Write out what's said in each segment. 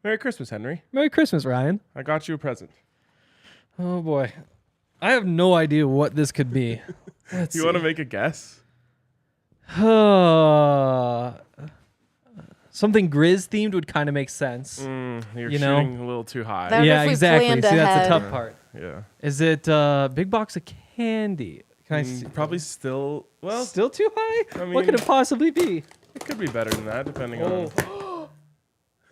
Merry Christmas, Henry. Merry Christmas, Ryan. I got you a present. Oh, boy. I have no idea what this could be. You want to make a guess? Something Grizz themed would kind of make sense. You're You know? shooting a little too high. That- Yeah, if we exactly. See, planned that's the ahead. tough part. Yeah. Is it big box of candy? Can I see? Probably still, well, Still too high? I What could mean- it possibly be? it could be better than that, depending on...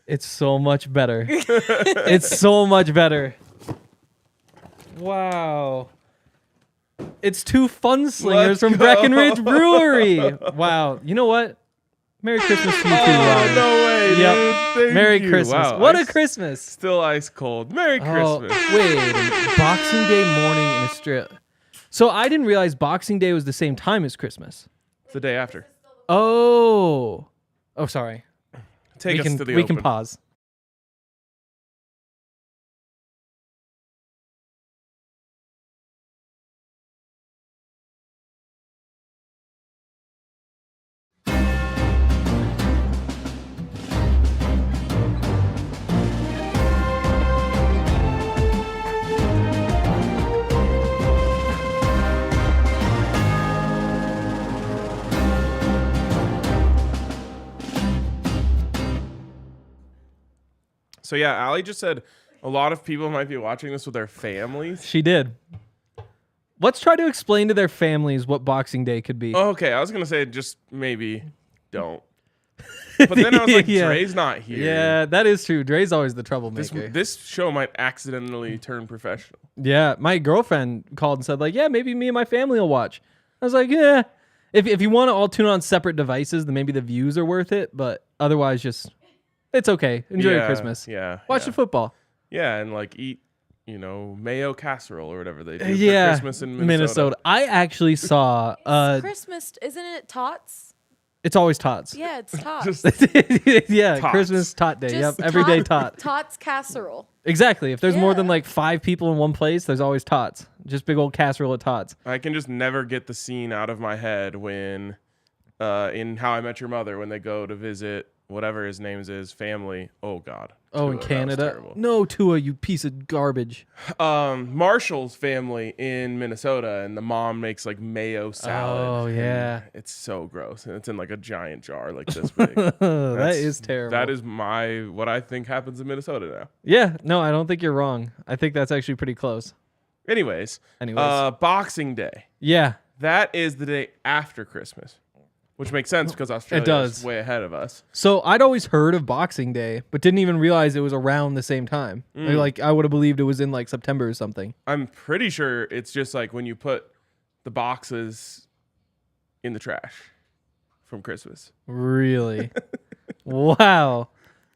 It's so much better. It's so much better. Wow. It's 2 Fun Slingers Let's from go. Breckenridge Brewery. Wow. You know what? Merry Christmas to you too, Oh, Ryan. no way, Yep. dude. Thank Merry you. Christmas. Wow, What a Christmas. Still ice cold. Merry Oh, Christmas. wait. Boxing Day morning in Australia. So I didn't realize Boxing Day was the same time as Christmas. It's the day after. Oh. Oh, sorry. Take us to the we open. can pause. So yeah, Allie just said a lot of people might be watching this with their families. She did. Let's try to explain to their families what Boxing Day could be. Oh, okay, I was gonna say just maybe don't. But then I was like, Yeah. Dre's not here. Yeah, that is true. Dre's always the troublemaker. This show might accidentally turn professional. Yeah, my girlfriend called and said, like, yeah, maybe me and my family will watch. I was like, yeah. If you want to all tune on separate devices, then maybe the views are worth it. But otherwise, just, it's okay. Enjoy your Christmas. Yeah. Watch the football. Yeah, and like eat, mayo casserole or whatever they do Yeah, for Christmas in Minnesota. I actually saw, Christmas, isn't it tots? it's always tots. Yeah, it's tots. Just Yeah, Tots. Christmas tot day. Just Yep, everyday tot- tot. Tots casserole. Exactly. If there's more than Yeah. like 5 people in one place, there's always tots. Just big old casserole of tots. I can just never get the scene out of my head when, in How I Met Your Mother, when they go to visit whatever his name is, family. Oh God. Oh, in Tua, that was Canada? terrible. No, Tua, you piece of garbage. Marshall's family in Minnesota, and the mom makes like mayo salad. Oh, and yeah. it's so gross, and it's in like a giant jar like this big. That is terrible. That is what I think happens in Minnesota now. Yeah, no, I don't think you're wrong. I think that's actually pretty close. Anyways, Boxing Day. Yeah, That is the day after Christmas, which makes sense because Australia does. is way ahead of us. so I'd always heard of Boxing Day, but didn't even realize it was around the same time. Like I would have believed it was in like September or something. I'm pretty sure it's just like when you put the boxes in the trash from Christmas. Really? Wow.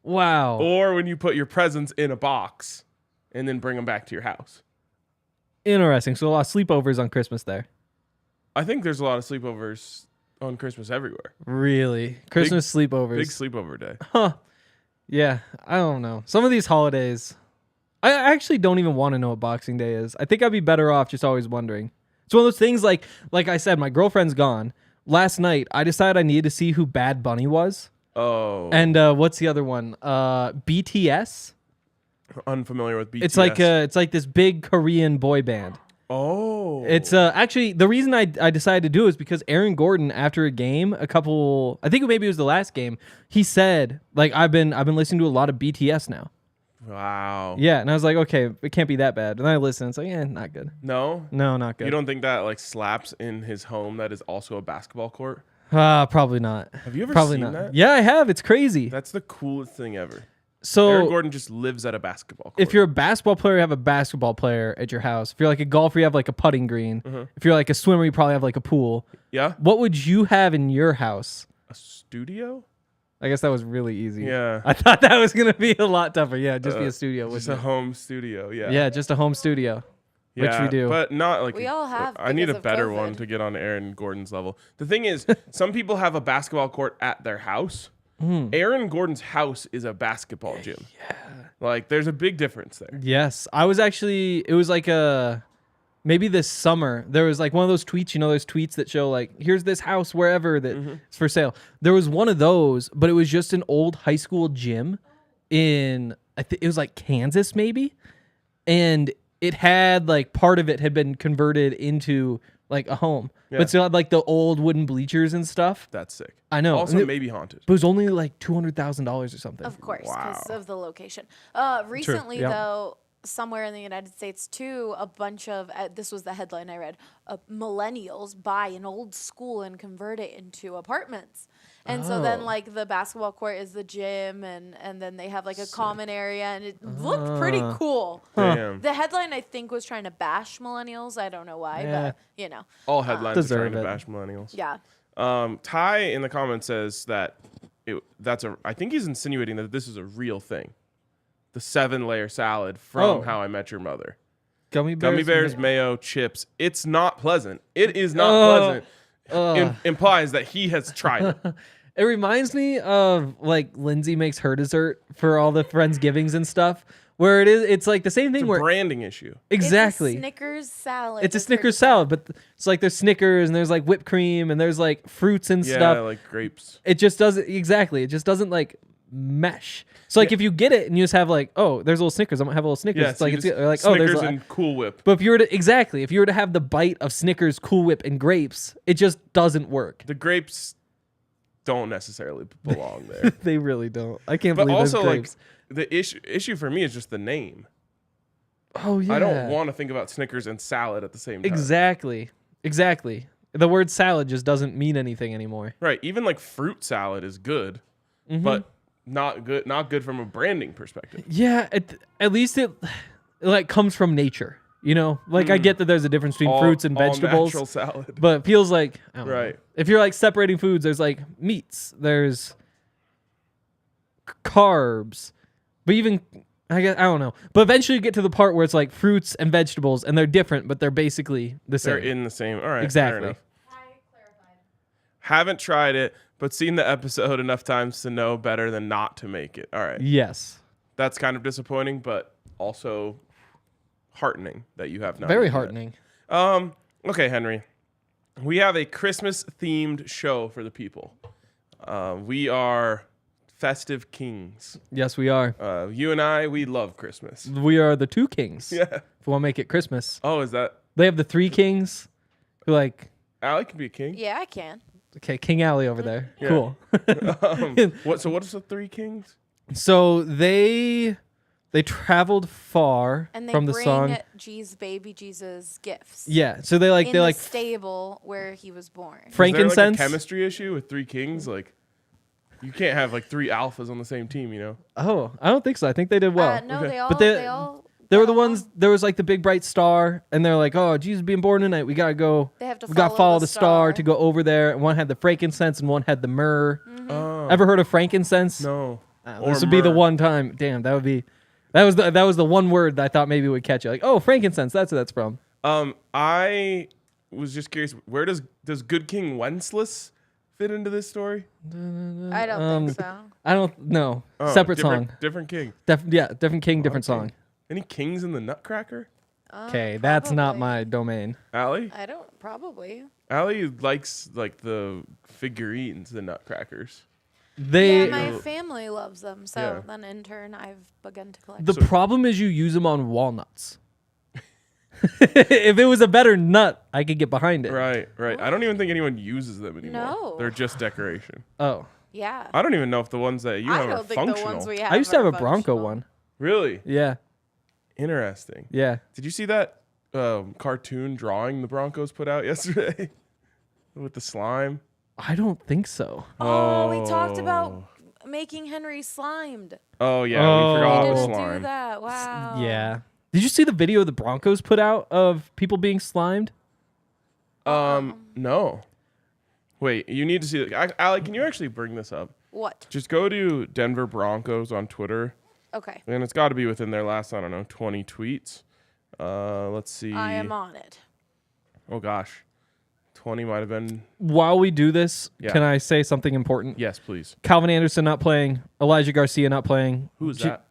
Or when you put your presents in a box and then bring them back to your house. Interesting. So a lot of sleepovers on Christmas there. I think there's a lot of sleepovers on Christmas everywhere. Really? Christmas sleepovers. Big sleepover day. Huh. Yeah, I don't know. Some of these holidays, I actually don't even want to know what Boxing Day is. I think I'd be better off just always wondering. It's one of those things like I said, my girlfriend's gone. Last night, I decided I needed to see who Bad Bunny was. Oh. And what's the other one? BTS? Unfamiliar with BTS. It's like this big Korean boy band. Oh. It's actually the reason I decided to do it is because Aaron Gordon, after a game, I think maybe it was the last game, he said, like, I've been listening to a lot of BTS now. Wow. Yeah, and I was like, okay, it can't be that bad. And then I listened, it's like, not good. No? No, not good. You don't think that like slaps in his home that is also a basketball court? Probably not. Have you ever Probably seen not. that? Yeah, I have. It's crazy. That's the coolest thing ever. So Aaron Gordon just lives at a basketball court. if you're a basketball player, you have a basketball player at your house. If you're like a golfer, you have like a putting green. If you're like a swimmer, you probably have like a pool. Yeah? What would you have in your house? A studio? I guess that was really easy. Yeah. I thought that was going to be a lot tougher. Yeah, just be a studio. Just wouldn't a it? home studio, yeah. Yeah, just a home studio, which Yeah, we do. But not like We all have I need a because of better COVID. one to get on Aaron Gordon's level. The thing is, some people have a basketball court at their house. Aaron Gordon's house is a basketball gym. Yeah. Like there's a big difference there. Yes, I was actually. It was like maybe this summer. There was like one of those tweets. You know, those tweets that show like, here's this house wherever that it's for sale. There was one of those, but it was just an old high school gym in it was like Kansas maybe, and it had like part of it had been converted into like a home, but still had like the old wooden bleachers and stuff. That's sick. I know. Also, maybe haunted. But it was only like $200,000 or something. Of course, because Wow. of the location. Recently, yeah. though, somewhere in the United States, too, a bunch of, this was the headline I read, millennials buy an old school and convert it into apartments. And so then, like, the basketball court is the gym, and then they have, like, a common area, and it looked pretty cool. Damn. The headline, I think, was trying to bash millennials. I don't know why, Yeah. but, you know. All headlines are trying Deserve to it. bash millennials. Yeah. Ty in the comments says that I think he's insinuating that this is a real thing. The 7-layer salad from How I Met Your Mother. Gummy Bears, mayo, chips. It's not pleasant. It is not pleasant. Implies that he has tried it. It reminds me of like Lindsay makes her dessert for all the Friendsgivings and stuff, where it's like the same thing It's a where branding issue. exactly It's a Snickers salad. it's a with Snickers her- salad, but it's like there's Snickers and there's like whipped cream and there's like fruits and Yeah, stuff. like grapes. It just doesn't exactly. It just doesn't like mesh. So like if you get it and you just have like, oh, there's a little Snickers, I'm gonna have a little Snickers. Yeah, It's so like you it's just like oh, Snickers there's. and Cool Whip. But if you were to have the bite of Snickers, Cool Whip, and grapes, it just doesn't work. The grapes don't necessarily belong there. They really don't. I can't But believe there's also, like, grapes. the issue for me is just the name. Oh yeah. I don't want to think about Snickers and salad at the same time. Exactly. The word salad just doesn't mean anything anymore. Right. Even like fruit salad is good, but not good from a branding perspective. Yeah, at least it like comes from nature. You know, like I get that there's a difference between fruits and all vegetables, natural salad. but it feels like I don't know. Right. If you're like separating foods, there's like meats, there's carbs, but even I guess I don't know. But eventually you get to the part where it's like fruits and vegetables, and they're different, but they're basically the same. They're in the same. All right. Exactly. Fair enough. Haven't tried it, but seen the episode enough times to know better than not to make it. All right. Yes. That's kind of disappointing, but also heartening that you have not. Very eaten that. Okay, Henry. We have a Christmas themed show for the people. We are festive kings. Yes, we are. You and I, we love Christmas. We are the two kings. Yeah. If we want to make it Christmas. Oh, is that They have the three kings who like Allie can be a king? Yeah, I can. okay, King Alley over there. Yeah. Cool. What is the three kings? So they traveled far And they from the bring song. baby Jesus gifts. Yeah, so they like in they the like stable where he was born. Is frankincense. there like a chemistry issue with three kings? Like, you can't have like three alphas on the same team, you know? Oh, I don't think so. I think they did well. No, okay. they all. But they all. They were got the ones. along. There was like the big bright star, and they're like, "Oh, Jesus being born tonight. We gotta go. They have to We gotta follow follow the the star star. to go over there." And one had the frankincense, and one had the myrrh. Oh. Ever heard of frankincense? No. This would be the one time. Damn, that would be. That was the one word that I thought maybe would catch you. Like, oh, frankincense. That's where that's from. I was just curious, where does Good King Wenceslas fit into this story? I don't think so. I don't know. Oh, Separate song. Different king. Different king, different Okay. song. Any kings in the Nutcracker? Okay, that's not Probably. my domain. Allie? I don't. Probably. Allie likes like the figurines, the Nutcrackers. They Yeah, my family loves them. So Yeah. then in turn, I've begun to collect. the problem is you use them on walnuts. If it was a better nut, I could get behind it. Right. I don't even think anyone uses them anymore. No. They're just decoration. Oh, Yeah. I don't even know if the ones that you I have are don't think functional. the ones we have. I used to have are a Bronco functional. one. Really? Yeah, Interesting. yeah. Did you see that cartoon drawing the Broncos put out yesterday with the slime? I don't think so. Oh, we talked about making Henry slimed. Oh yeah, Oh. we forgot We the didn't do slime. that. Wow. Yeah. Did you see the video the Broncos put out of people being slimed? No. Wait, you need to see that. Allie, can you actually bring this up? What? Just go to Denver Broncos on Twitter, Okay. and it's got to be within their last, I don't know, 20 tweets. Let's see. I am on it. Oh gosh, 20 might have been. While we do this, Yeah. can I say something important? Yes, please. Calvin Anderson not playing. Elijah Garcia not playing. Who is that?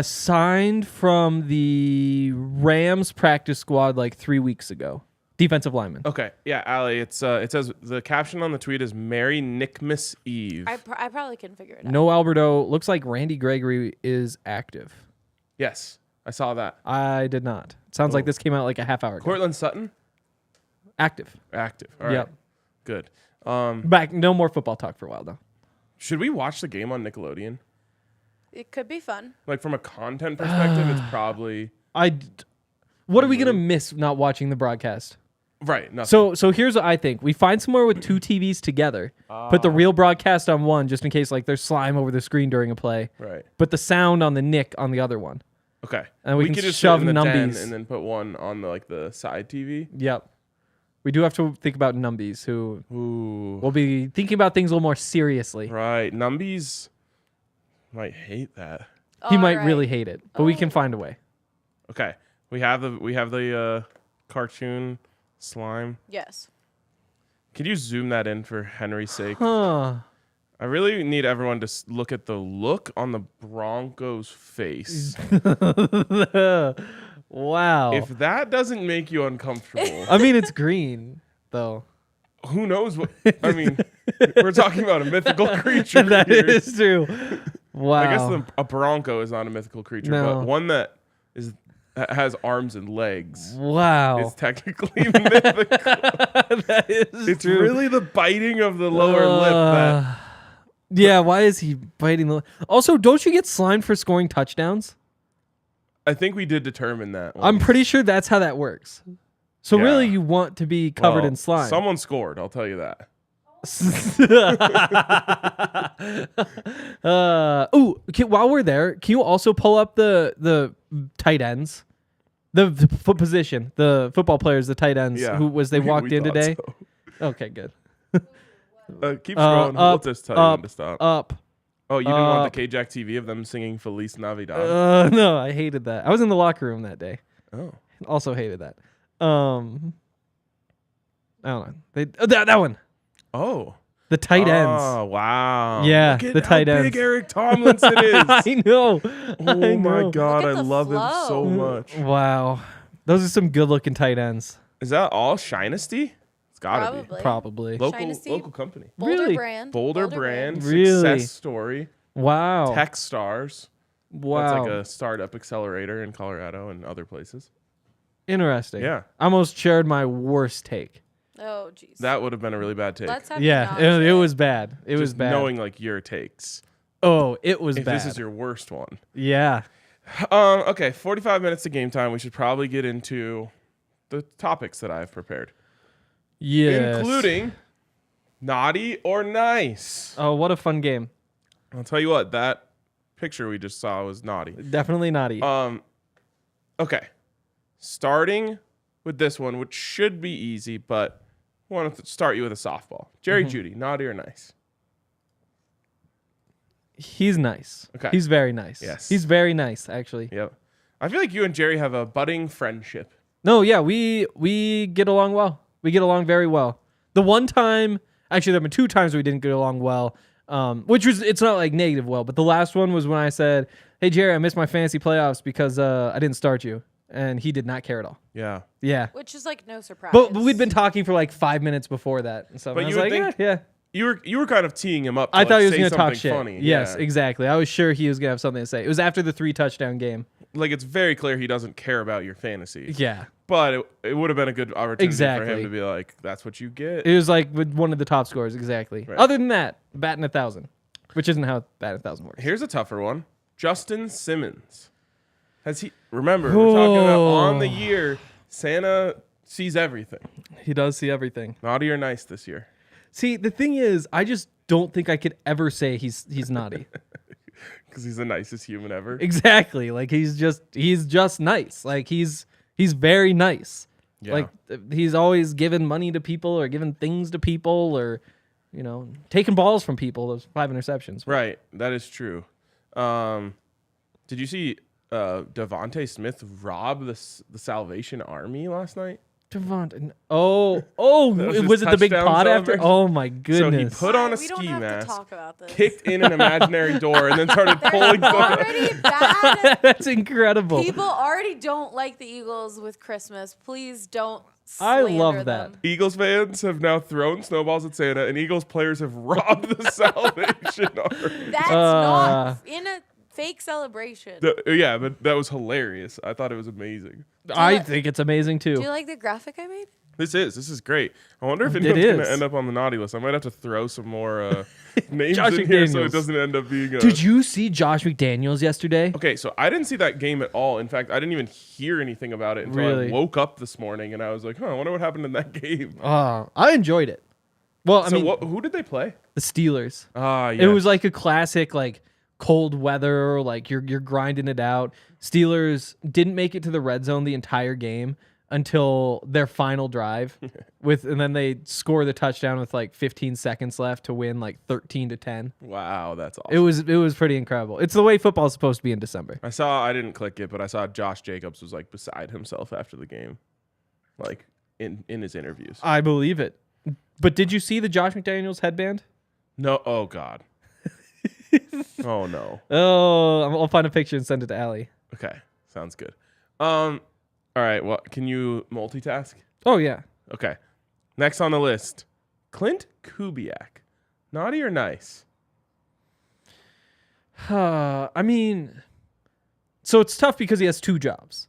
Signed from the Rams practice squad like 3 weeks ago. Defensive lineman. Okay, yeah, Allie. It says the caption on the tweet is "Merry Nickmas Eve." I probably can figure it out. No Alberto. Looks like Randy Gregory is active. Yes, I saw that. I did not. It sounds like this came out like a half hour ago. Cortland Sutton, Active. active. All right, Yep. good. Back. No more football talk for a while though. Should we watch the game on Nickelodeon? It could be fun. Like from a content perspective, it's probably What are we gonna miss not watching the broadcast? right. Nothing. So here's what I think. We find somewhere with two TVs together. Put the real broadcast on one, just in case like there's slime over the screen during a play. Right. Put the sound on the Nick on the other one. Okay. And we can could just shove sit in the den numbies. and then put one on the side TV. Yep. We do have to think about Numbies, who Ooh. will be thinking about things a little more seriously. Right. Numbies might hate that. He might Alright. really hate it, but we can find a way. Okay. We have the cartoon slime. Yes. Could you zoom that in for Henry's sake? Huh. I really need everyone to look at the look on the Broncos' face. Wow. If that doesn't make you uncomfortable, I mean, it's green, though. who knows what? I mean, we're talking about a mythical creature. That here. is true. Wow. I guess a bronco is not a mythical creature, No. but one that has arms and legs Wow. is technically mythical. That is It's true. really the biting of the lower lip that. Yeah, why is he biting the... Also, don't you get slimed for scoring touchdowns? I think we did determine that. I'm pretty sure that's how that works. So Yeah. really, you want to be covered Well, in slime. Someone scored, I'll tell you that. While we're there, can you also pull up the tight ends? The foot position, the football players, the tight ends, Yeah. who was they We walked in thought today? so. Okay, good. Keep scrolling. We'll Up, just tell you when to stop. Up. Oh, you didn't want up. the K-Jack TV of them singing Feliz Navidad? No, I hated that. I was in the locker room that day. Oh. Also hated that. I don't know. That one. Oh. The tight ends. Oh, wow. Yeah, Look at the tight how ends. big Eric Tomlinson is. I know. Oh, I my know. God. Look I at the love him flow. so much. Wow. Those are some good looking tight ends. Is that all Shinesty? It's got to be. Probably. Shinesty. Local company. Boulder Really? brand. Boulder brand. Really? Success story. Wow. Techstars. Wow. That's like a startup accelerator in Colorado and other places. Interesting. Yeah. I almost shared my worst take. Oh, jeez. That would have been a really bad take. Let's have Yeah, you it was bad. It was Just bad. knowing like your takes. Oh, it was If bad. this is your worst one. Yeah. Okay, 45 minutes to game time. We should probably get into the topics that I have prepared, Yes. including naughty or nice. Oh, what a fun game. I'll tell you what, that picture we just saw was naughty. Definitely naughty. Okay, starting with this one, which should be easy, but I want to start you with a softball. Jerry Jeudy, naughty or nice? He's nice. Okay. He's very nice. Yes. He's very nice, actually. Yep. I feel like you and Jerry have a budding friendship. No, yeah, we get along well. We get along very well. The one time, actually, there have been two times we didn't get along well, which was, it's not like negative well, but the last one was when I said, hey, Jerry, I missed my fantasy playoffs because I didn't start you. And he did not care at all. Yeah. Yeah. Which is like no surprise. But we'd been talking for like 5 minutes before that. And so But I was you would like, think- yeah. You were kind of teeing him up. To I thought he was say going to talk something shit. funny. Yes, Yeah. exactly. I was sure he was going to have something to say. It was after the 3-touchdown game. Like, it's very clear he doesn't care about your fantasy. Yeah. But it would have been a good opportunity for Exactly. him to be like, that's what you get. It was like with one of the top scores, exactly. Right. Other than that, batting 1,000, which isn't how batting 1,000 works. Here's a tougher one. Justin Simmons. Remember, we're talking about on the year, Santa sees everything. He does see everything. Naughty or nice this year? See, the thing is, I just don't think I could ever say he's naughty. Because he's the nicest human ever. Exactly. Like he's just nice. Like he's very nice. Yeah. Like he's always given money to people or given things to people or, taking balls from people. Those 5 interceptions. Right. That is true. Did you see Devontae Smith rob the Salvation Army last night? Devontae. Oh, was it the big touchdown pot after? celebration. Oh my So he goodness. put on a we don't ski have mask, to talk about this. kicked in an imaginary door, and then started There's pulling the already bad. That's incredible. People already don't like the Eagles with Christmas. Please don't I love slander that. them. Eagles fans have now thrown snowballs at Santa, and Eagles players have robbed the Salvation Army. That's not in a fake celebration. Yeah, but that was hilarious. I thought it was amazing. I think it's amazing too. Do you like the graphic I made? This is great. I wonder if It anyone's going is. to end up on the naughty list. I might have to throw some more names Josh in here so McDaniels. it doesn't end up being a... Did you see Josh McDaniels yesterday? Okay, so I didn't see that game at all. In fact, I didn't even hear anything about it until Really? I woke up this morning, and I was like, I wonder what happened in that game. I enjoyed it. Well, I mean, Who did they play? the Steelers. Ah, yeah. It was like a classic, like cold weather, like you're grinding it out. Steelers didn't make it to the red zone the entire game until their final drive, and then they score the touchdown with like 15 seconds left to win like 13-10. Wow, that's awesome. It was pretty incredible. It's the way football's supposed to be in December. I didn't click it, but I saw Josh Jacobs was like beside himself after the game, like in his interviews. I believe it. But did you see the Josh McDaniels headband? No, oh God. Oh no. Oh, I'll find a picture and send it to Allie. Okay, sounds good. All right, well, can you multitask? Oh yeah. Okay. Next on the list, Clint Kubiak. Naughty or nice? I mean, so it's tough because he has two jobs.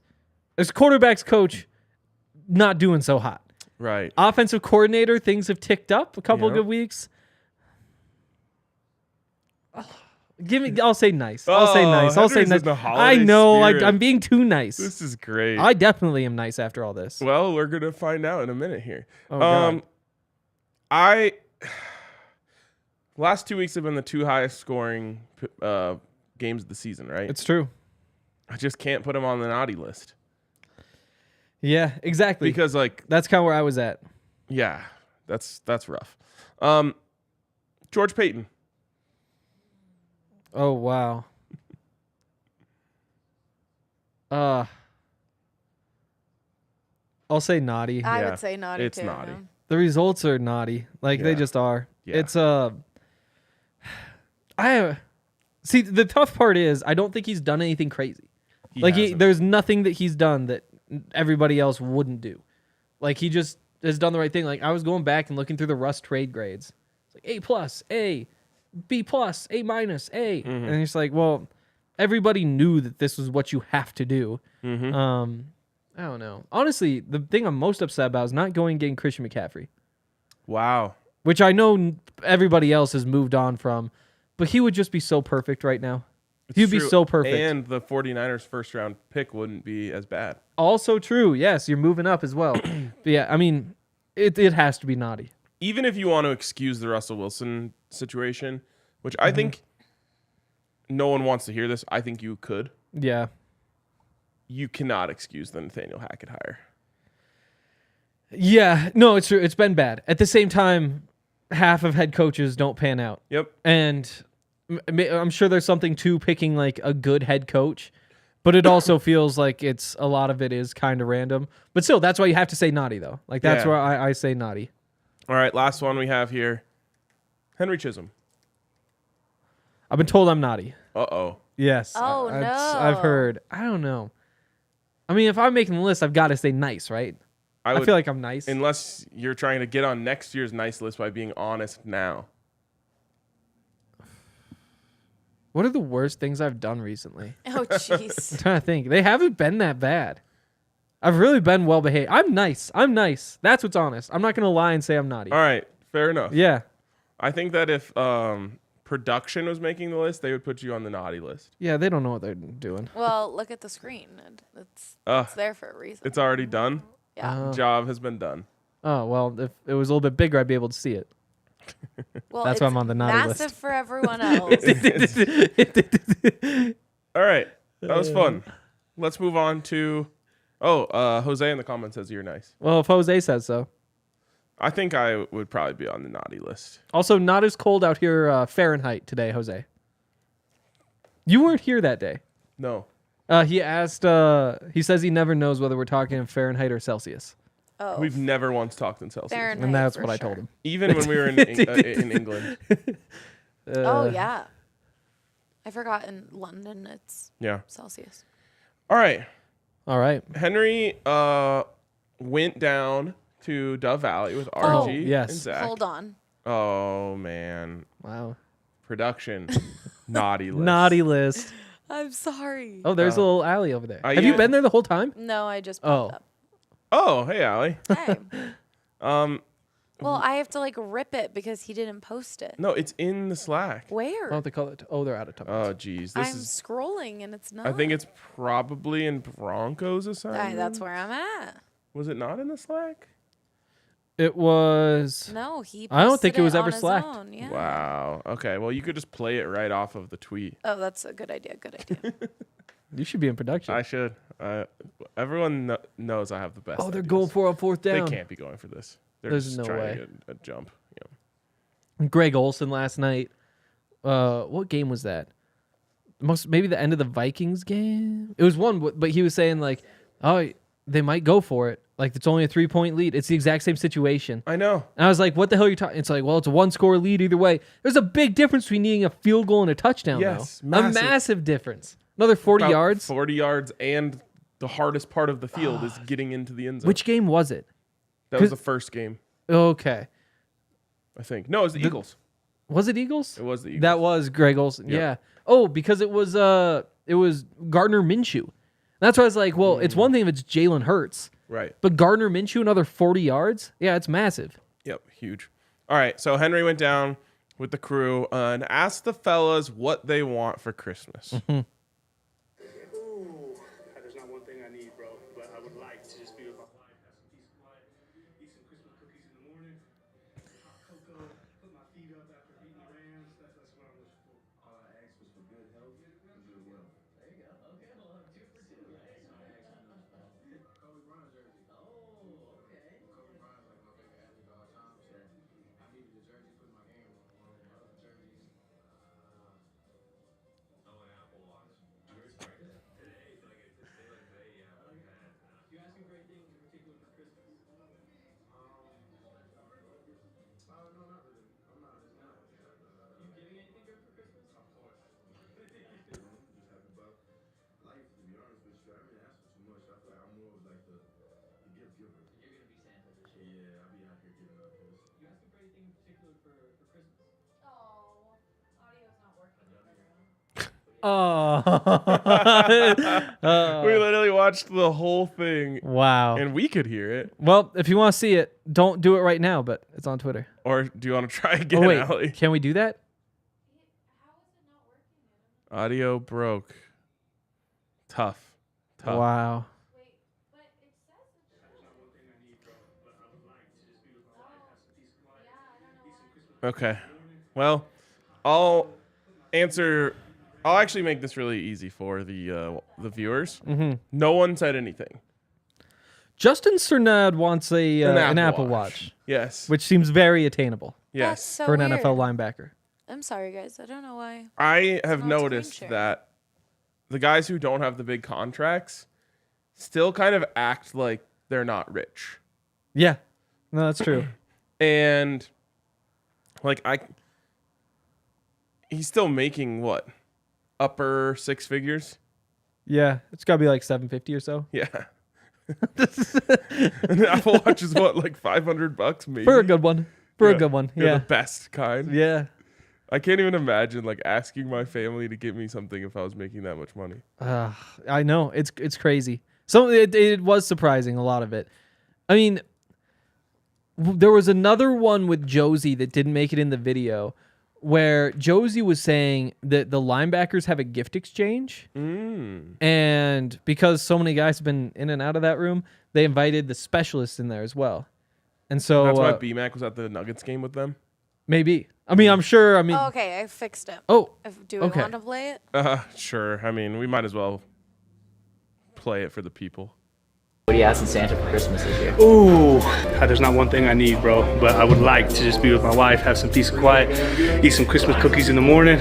As quarterback's coach, not doing so hot. Right. Offensive coordinator, things have ticked up a couple Yeah. good weeks. I'll say nice. I'll say nice. I'll say Henry's nice. in the I holiday know. spirit. I'm being too nice. This is great. I definitely am nice after all this. Well, we're gonna find out in a minute here. Oh, God. Last 2 weeks have been the two highest scoring games of the season, right? It's true. I just can't put him on the naughty list Yeah, exactly. because, like, That's kind of where I was at. yeah, that's rough. George Payton. Oh wow. I'll say naughty. I Yeah, would say naughty it's too. naughty. The results are naughty. Like they Yeah. just are. Yeah. It's see the tough part is I don't think he's done anything crazy. Hasn't. There's nothing that he's done that everybody else wouldn't do. Like he just has done the right thing. Like I was going back and looking through the Russ trade grades. It's like A+, A, B+, A-, A. And it's like, well, everybody knew that this was what you have to do. I don't know. Honestly, the thing I'm most upset about is not going and getting Christian McCaffrey, Wow. which I know everybody else has moved on from, but he would just be so perfect right now. He'd be True. so perfect. And the 49ers first round pick wouldn't be as bad. Also true. Yes, you're moving up as well. But yeah, I mean, it has to be naughty. Even if you want to excuse the Russell Wilson situation, which I think no one wants to hear this, I think you could. Yeah. You cannot excuse the Nathaniel Hackett hire. Yeah. No, it's true. It's been bad. At the same time, half of head coaches don't pan out. Yep. And I'm sure there's something to picking like a good head coach, but it also feels like a lot of it is kind of random. But still, that's why you have to say naughty though. Like that's Yeah. where I say naughty. All right, last one we have here. Henry Chisholm. I've been told I'm naughty. Uh-oh. Yes. Oh, no. I've heard. I don't know. I mean, if I'm making the list, I've got to say nice, right? I feel like I'm nice. Unless you're trying to get on next year's nice list by being honest now. What are the worst things I've done recently? Oh, jeez. I'm trying to think. They haven't been that bad. I've really been well behaved. I'm nice. That's what's honest. I'm not going to lie and say I'm naughty. All right, fair enough. Yeah. I think that if production was making the list, they would put you on the naughty list. Yeah, they don't know what they're doing. Well, look at the screen. It's there for a reason. It's already done. Yeah. Job has been done. Oh, well, if it was a little bit bigger, I'd be able to see it. Well, That's why it's I'm on the naughty list. massive for everyone else. All right, that was fun. Let's move on to... Jose in the comments says you're nice. Well, if Jose says so. I think I would probably be on the naughty list. Also, not as cold out here Fahrenheit today, Jose. You weren't here that day. No. He asked, he says he never knows whether we're talking in Fahrenheit or Celsius. Oh, We've never once talked in Celsius. Fahrenheit, And that's for what I sure. told him. Even when we were in England. Oh, yeah. I forgot in London it's Yeah. Celsius. All right. All right. Henry went down to Dove Valley with RG yes. and Zach. Hold on. Oh, man. Wow. Production. Naughty list. Naughty list. I'm sorry. Oh, there's a little alley over there. I Have you even- been there the whole time? No, I just popped up. Oh, hey, Allie. Hey. Um, Well, I have to like rip it because he didn't post it. no, it's in the Slack. Where? Oh, they call it. Oh, they're out of time. Oh, geez. I'm scrolling and it's not. I think it's probably in Broncos assignment. That's where I'm at. Was it not in the Slack? It was. No, he. I don't think posted it was on ever his slacked. own, yeah. Wow. Okay. Well, you could just play it right off of the tweet. Oh, that's a good idea. Good idea. You should be in production. I should. Everyone knows I have the best. Oh, they're ideas. going for a fourth down. They can't be going for this. They're There's just no trying way. to get a jump. Yeah. Greg Olson last night. What game was that? Maybe the end of the Vikings game. It was one, but he was saying like, oh, they might go for it. Like it's only a 3-point lead. It's the exact same situation. I know. And I was like, what the hell are you talking? It's like, well, it's a 1-score lead either way. There's a big difference between needing a field goal and a touchdown. Yes, though. massive. A massive difference. Another 40 About yards. 40 yards, and the hardest part of the field is getting into the end zone. Which game was it? That was the first game, Okay. I think. No, it was the Eagles. Was it Eagles? It was the Eagles. That was Greg Olson. Yep. Yeah. Oh, because it was Gardner Minshew. That's why I was like, well, it's one thing if it's Jalen Hurts, Right. but Gardner Minshew another 40 yards. Yeah, it's massive. Yep, huge. All right, so Henry went down with the crew and asked the fellas what they want for Christmas. Ooh, there's not one thing I need, bro, but I would like to just be with my wife, have some peace and quiet, eat some Christmas cookies in the morning, hot cocoa, put my feet up after beating the Rams. That's what I'm wishing for. All I asked was for good health and good wealth. There you go. Okay, well, 2 for 2, right? Kobe Bryant jersey. Oh, okay. Kobe Bryant's like my favorite athlete of all time, so I needed a jersey to put my game on. One of my other jerseys. An Apple Watch. Today, so like it's a day like today, yeah. Like that. Do you ask him great things in particular for Christmas? No, not really. I'm not. It's not. You giving anything good for Christmas? Of course. Just happy about life, to be honest with you. I haven't asked for too much. I feel like I'm more of like the gift giver. You're gonna be Santa this year. Yeah, I'll be out here giving out gifts. You ask him for anything in particular for Christmas? Oh, audio's not working. Oh. We literally watched the whole thing, Wow. and we could hear it. Well, if you want to see it, don't do it right now, but it's on Twitter. Or do you want to try again, Oh, wait. Allie? Can we do that? How is it not working? Audio broke. Tough. Wow. Wait, but it says it's There's not one thing I need, bro, but I would like to just be with my wife, have some peace and quiet, eat some Christmas Okay. Well, I'll actually make this really easy for the viewers. Mm-hmm. No one said anything. Justin Cernad wants an Apple Watch. Watch, Yes. which seems very attainable Yes. That's so for an weird. NFL linebacker. I'm sorry, guys. I don't know why. I have not screen noticed share. that the guys who don't have the big contracts still kind of act like they're not rich. Yeah. No, that's true. And like he's still making what? Upper 6 figures? Yeah. It's got to be like $750 or so. Yeah. An Apple Watch is what, like $500 maybe? For a good one. For a good one. Yeah, Yeah. the best kind. Yeah. I can't even imagine like asking my family to give me something if I was making that much money. I know. It's crazy. So it was surprising, a lot of it. I mean, there was another one with Josie that didn't make it in the video where Josie was saying that the linebackers have a gift exchange. And because so many guys have been in and out of that room, they invited the specialists in there as well. And so That's why BMAC was at the Nuggets game with them. maybe. I mean, I'm sure. I mean, Oh, okay, I fixed it. oh, Do we okay. want to play it? Sure. I mean, we might as well play it for the people. What are you asking Santa for Christmas this year? Ooh, there's not one thing I need, bro, but I would like to just be with my wife, have some peace and quiet, eat some Christmas cookies in the morning,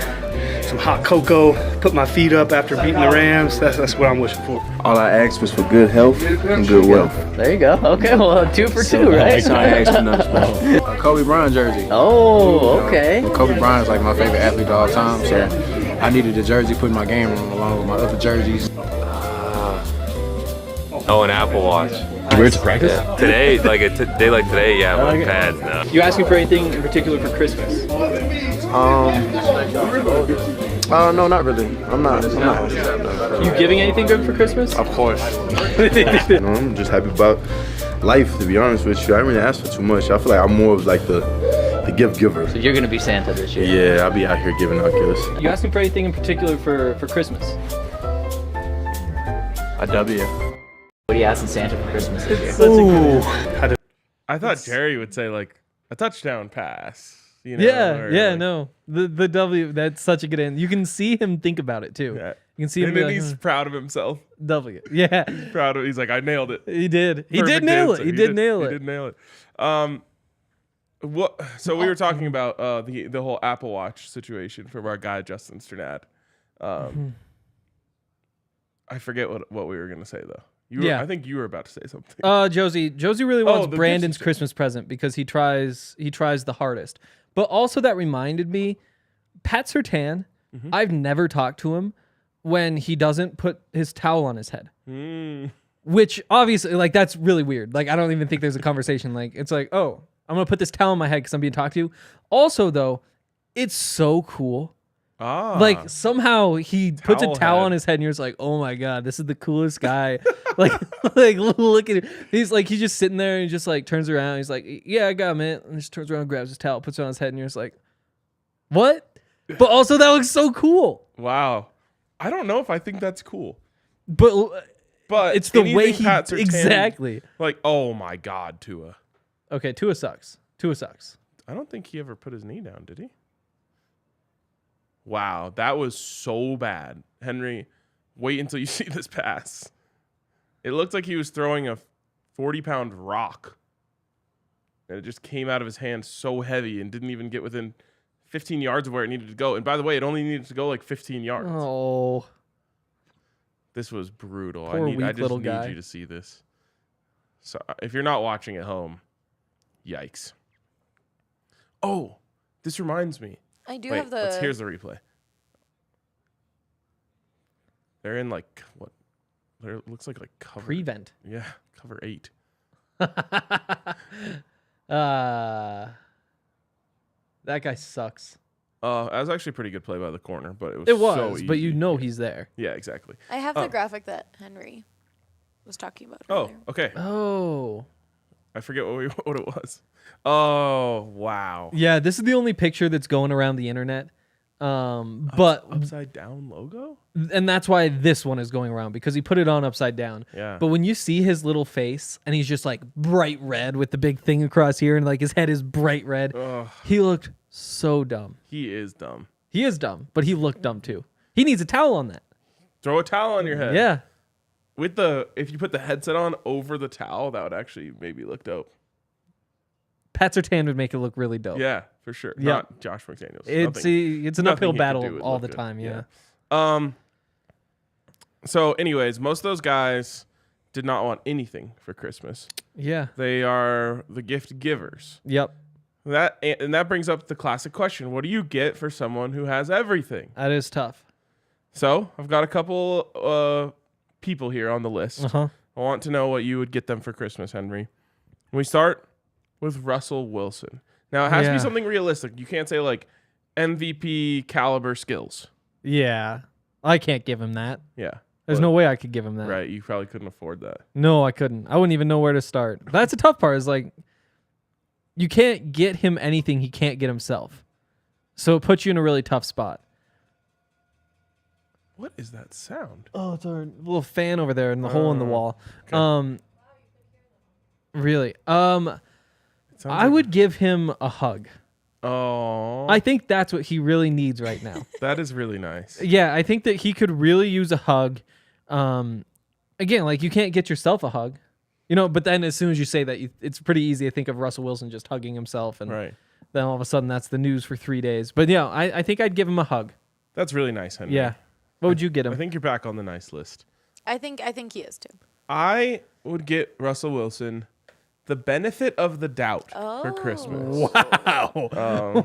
some hot cocoa, put my feet up after beating the Rams. That's what I'm wishing for. All I asked was for good health and good wealth. There you go. Okay, well, 2 for 2, right? So I asked for nothing special. Kobe Bryant jersey. Oh, okay. Kobe Bryant's like my favorite athlete of all time, so I needed a jersey, put my game on along with my other jerseys. Oh, an Apple Watch. Where's the practice? Yeah. Today, like a day like today, yeah, I'm on pads now. You asking for anything in particular for Christmas? No, not really. I'm not. You giving anything good for Christmas? Of course. I'm just happy about life, to be honest with you. I didn't really ask for too much. I feel like I'm more of like the gift giver. So you're gonna be Santa this year? Yeah, I'll be out here giving out gifts. You asking for anything in particular for Christmas? A W. What are you asking Santa for Christmas this year? I thought Jerry would say like a touchdown pass. You know, Yeah, like, no. The W, that's such a good end. You can see him think about it too. Yeah. You can see him And be then like, he's proud of himself. W. Yeah. Proud of. He's like, I nailed it. He did. He Perfect did nail answer. it. He did nail He it. did nail it. What? So we were talking about the whole Apple Watch situation from our guy Justin Sternad. I forget what we were gonna say though. I think you were about to say something. Josie really wants the Brandon's gift Christmas present because he tries the hardest. But also that reminded me, Pat Surtain, I've never talked to him when he doesn't put his towel on his head. Which obviously, like, that's really weird. Like, I don't even think there's a conversation. Like, it's like, oh, I'm gonna put this towel on my head because I'm being talked to. Also, though, it's so cool. Like somehow he puts a towel on his head and you're just like, oh my god, this is the coolest guy. like look at him. He's just sitting there and he just like turns around. He's like, yeah, I got him, man. And just turns around, grabs his towel, puts it on his head, and you're just like, what? But also that looks so cool. Wow. I don't know if I think that's cool. But it's the way he Pat Surtain, exactly. Like, oh my god, Tua. Okay, Tua sucks. I don't think he ever put his knee down, did he? Wow, that was so bad. Henry, wait until you see this pass. It looked like he was throwing a 40-pound rock. And it just came out of his hand so heavy and didn't even get within 15 yards of where it needed to go. And by the way, it only needed to go like 15 yards. Oh. This was brutal. Poor I just little need guy. you to see this. So if you're not watching at home, yikes. Oh, this reminds me. I do Wait, have the. here's the replay. They're in like what? There looks like cover. Prevent. Yeah, cover 8. That guy sucks. That was actually a pretty good play by the corner, but it was so easy. But you know he's there. Yeah, exactly. I have the graphic that Henry was talking about. Oh, earlier. okay. Oh. I forget what it was. Oh, wow. Yeah, this is the only picture that's going around the internet. But upside down logo? And that's why this one is going around, because he put it on upside down. Yeah. But when you see his little face and he's just like bright red with the big thing across here and like his head is bright red, he looked so dumb. He is dumb. He is dumb, but he looked dumb too. He needs a towel on that. Throw a towel on your head. Yeah. If you put the headset on over the towel, that would actually maybe look dope. Pat Surtain would make it look really dope. Yeah, for sure. Yep. Not Josh McDaniels. It's an uphill battle all the time. Yeah. So, anyways, most of those guys did not want anything for Christmas. Yeah. They are the gift givers. Yep. That brings up the classic question: what do you get for someone who has everything? That is tough. So, I've got a couple people here on the list. I want to know what you would get them for Christmas, Henry. We start with Russell Wilson. Now, it has to be something realistic. You can't say like MVP caliber skills. Yeah. I can't give him that. Yeah. There's no way I could give him that. Right. You probably couldn't afford that. No, I couldn't. I wouldn't even know where to start. That's the tough part, is like, you can't get him anything he can't get himself. So it puts you in a really tough spot. What is that sound? Oh, it's our little fan over there in the hole in the wall. Okay. Really? I would give him a hug. Oh. I think that's what he really needs right now. That is really nice. Yeah, I think that he could really use a hug. Again, like, you can't get yourself a hug, but then as soon as you say that, it's pretty easy to think of Russell Wilson just hugging himself, and then all of a sudden that's the news for 3 days. But yeah, I think I'd give him a hug. That's really nice, Henry. Yeah. What would you get him? I think you're back on the nice list. I think he is too. I would get Russell Wilson the benefit of the doubt for Christmas. Wow.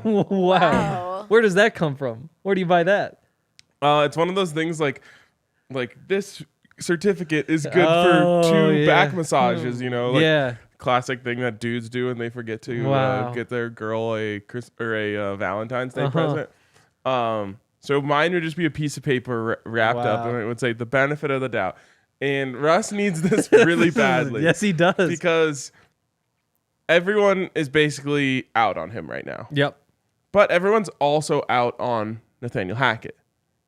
Wow. Where does that come from? Where do you buy that? It's one of those things like this certificate is good Oh, for 2 yeah. back massages, like yeah. classic thing that dudes do and they forget to Wow. get their girl a Valentine's Day Uh-huh. present. So mine would just be a piece of paper wrapped up, Wow. and it would say the benefit of the doubt. And Russ needs this really badly. Yes, he does. Because everyone is basically out on him right now. Yep. But everyone's also out on Nathaniel Hackett.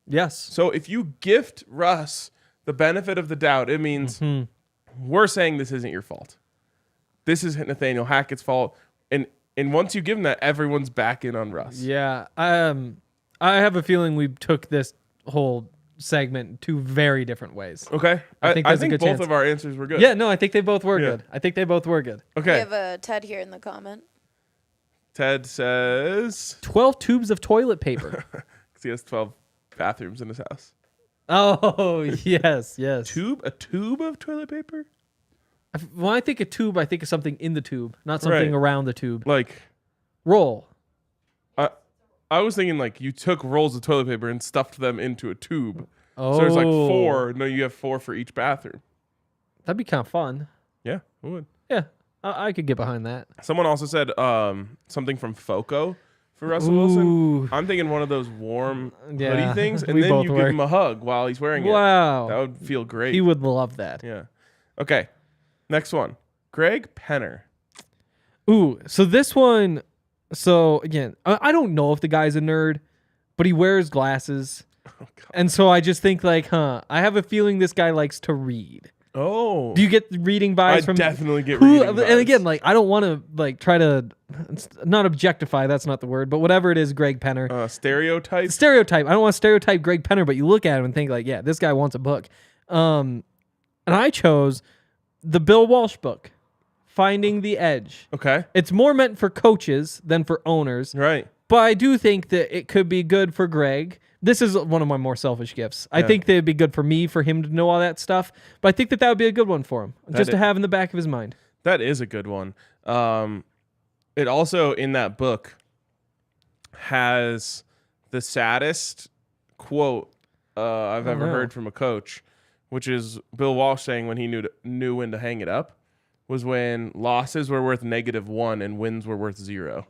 Yes. So if you gift Russ the benefit of the doubt, it means we're saying this isn't your fault. This is Nathaniel Hackett's fault. And once you give him that, everyone's back in on Russ. Yeah. I have a feeling we took this whole segment 2 very different ways. Okay. I think I there's a think good both chance. of our answers were good. Yeah, no, I think they both were Yeah. good. I think they both were good. We Okay. have a Ted here in the comment. Ted says 12 tubes of toilet paper. he has 12 bathrooms in his house. Oh, yes, yes. A tube of toilet paper? When I think of tube, I think of something in the tube, not something Right. around the tube. Like, Roll. I was thinking like you took rolls of toilet paper and stuffed them into a tube. Oh. So there's like 4. No, you have 4 for each bathroom. That'd be kind of fun. Yeah, it would. Yeah, I could get behind that. Someone also said something from Foco for Russell Wilson. Ooh. I'm thinking one of those warm Yeah, hoodie things, and we then both you were. give him a hug while he's wearing it. Wow. That would feel great. He would love that. Yeah. Okay. Next one. Greg Penner. Ooh, so this one, so again, I don't know if the guy's a nerd, but he wears glasses. Oh, God. And so I just think like, I have a feeling this guy likes to read. Oh. Do you get reading I vibes from definitely get who? reading And vibes. again, like I don't want to like try to not objectify. That's not the word, but whatever it is, Greg Penner. Stereotype. Stereotype. I don't want to stereotype Greg Penner, but you look at him and think like, yeah, this guy wants a book. And I chose the Bill Walsh book, Finding the Edge. Okay. It's more meant for coaches than for owners, Right. but I do think that it could be good for Greg. This is one of my more selfish gifts. I Yeah. think that it'd be good for me, for him to know all that stuff, but I think that would be a good one for him, just to have in the back of his mind. That is a good one. It also, in that book, has the saddest quote I've ever heard from a coach, which is Bill Walsh saying when he knew when to hang it up was when losses were worth -1 and wins were worth 0.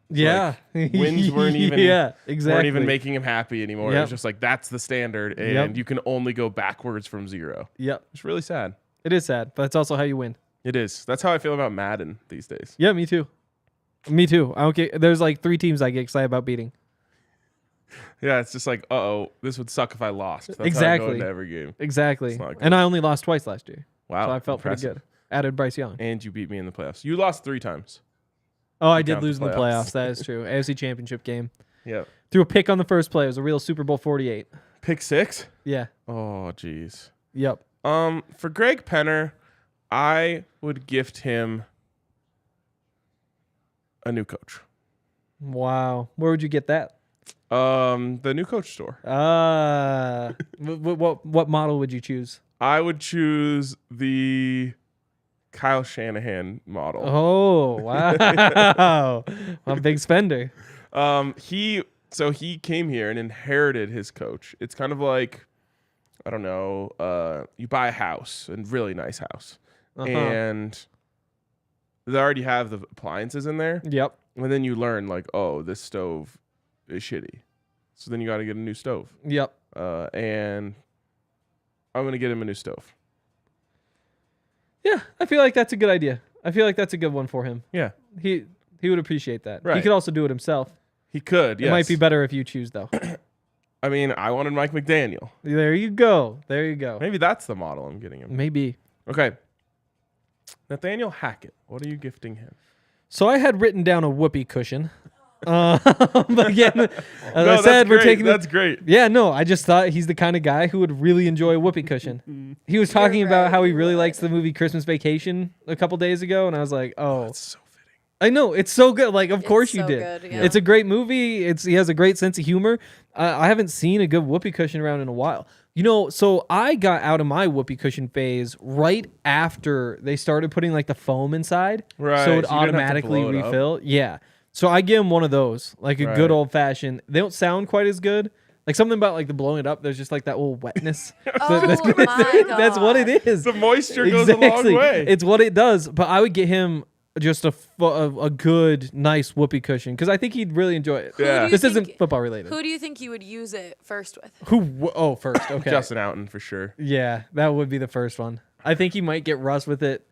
Yeah. Wins weren't even exactly. weren't even making him happy anymore. It Yep. was just like that's the standard, and Yep. you can only go backwards from 0. Yep. It's really sad. It is sad, but it's also how you win. It is. That's how I feel about Madden these days. Yeah, me too. Me too. I don't get, there's like 3 teams I get excited about beating. Yeah, it's just like, this would suck if I lost. That's how I Exactly. go into every game. Exactly. It's not good. And I only lost twice last year. Wow, So I felt impressive. pretty good. Added Bryce Young. And you beat me in the playoffs. You lost 3 times. Oh, I You did count the lose in the playoffs. playoffs. That is true. AFC Championship game. Yeah. Threw a pick on the first play. It was a real Super Bowl 48. Pick 6? Yeah. Oh, jeez. Yep. For Greg Penner, I would gift him a new coach. Wow. Where would you get that? The new coach store. What model would you choose? I would choose the Kyle Shanahan model. Oh, wow. I'm a big spender. He came here and inherited his coach. It's kind of like, I don't know, you buy a house, a really nice house, and they already have the appliances in there. Yep. And then you learn like, oh, this stove is shitty. So then you got to get a new stove. Yep. And I'm going to get him a new stove. Yeah, I feel like that's a good idea. I feel like that's a good one for him. Yeah. He would appreciate that. He Right. could also do it himself. He could, yes. It might be better if you choose, though. I mean, I wanted Mike McDaniel. There you go. There you go. Maybe that's the model I'm getting him. Maybe. Okay. Nathaniel Hackett. What are you gifting him? So I had written down a whoopee cushion. But again, as I No, said, we're great. taking That's great. Yeah, no, I just thought he's the kind of guy who would really enjoy a whoopee cushion. He was talking about right, how he you're really right. likes the movie Christmas Vacation a couple days ago, and I was like, oh, That's so fitting. I know, it's so good. Like, of course you so did. good, yeah. It's a great movie. He has a great sense of humor. I haven't seen a good whoopee cushion around in a while. You know, so I got out of my whoopee cushion phase right after they started putting like the foam inside, Right, so it so you didn't have to automatically blow it up. refill. Yeah, so I give him one of those, like a good Right. old fashioned. They don't sound quite as good, Like something about like the blowing it up. There's just like that little wetness. Oh my god. That's what it is. The moisture goes a long way. It's what it does. But I would get him just a good, nice whoopee cushion because I think he'd really enjoy it. Yeah. This isn't football related. Who do you think you would use it first with? First. Okay. Justin Outen for sure. Yeah, that would be the first one. I think he might get Russ with it.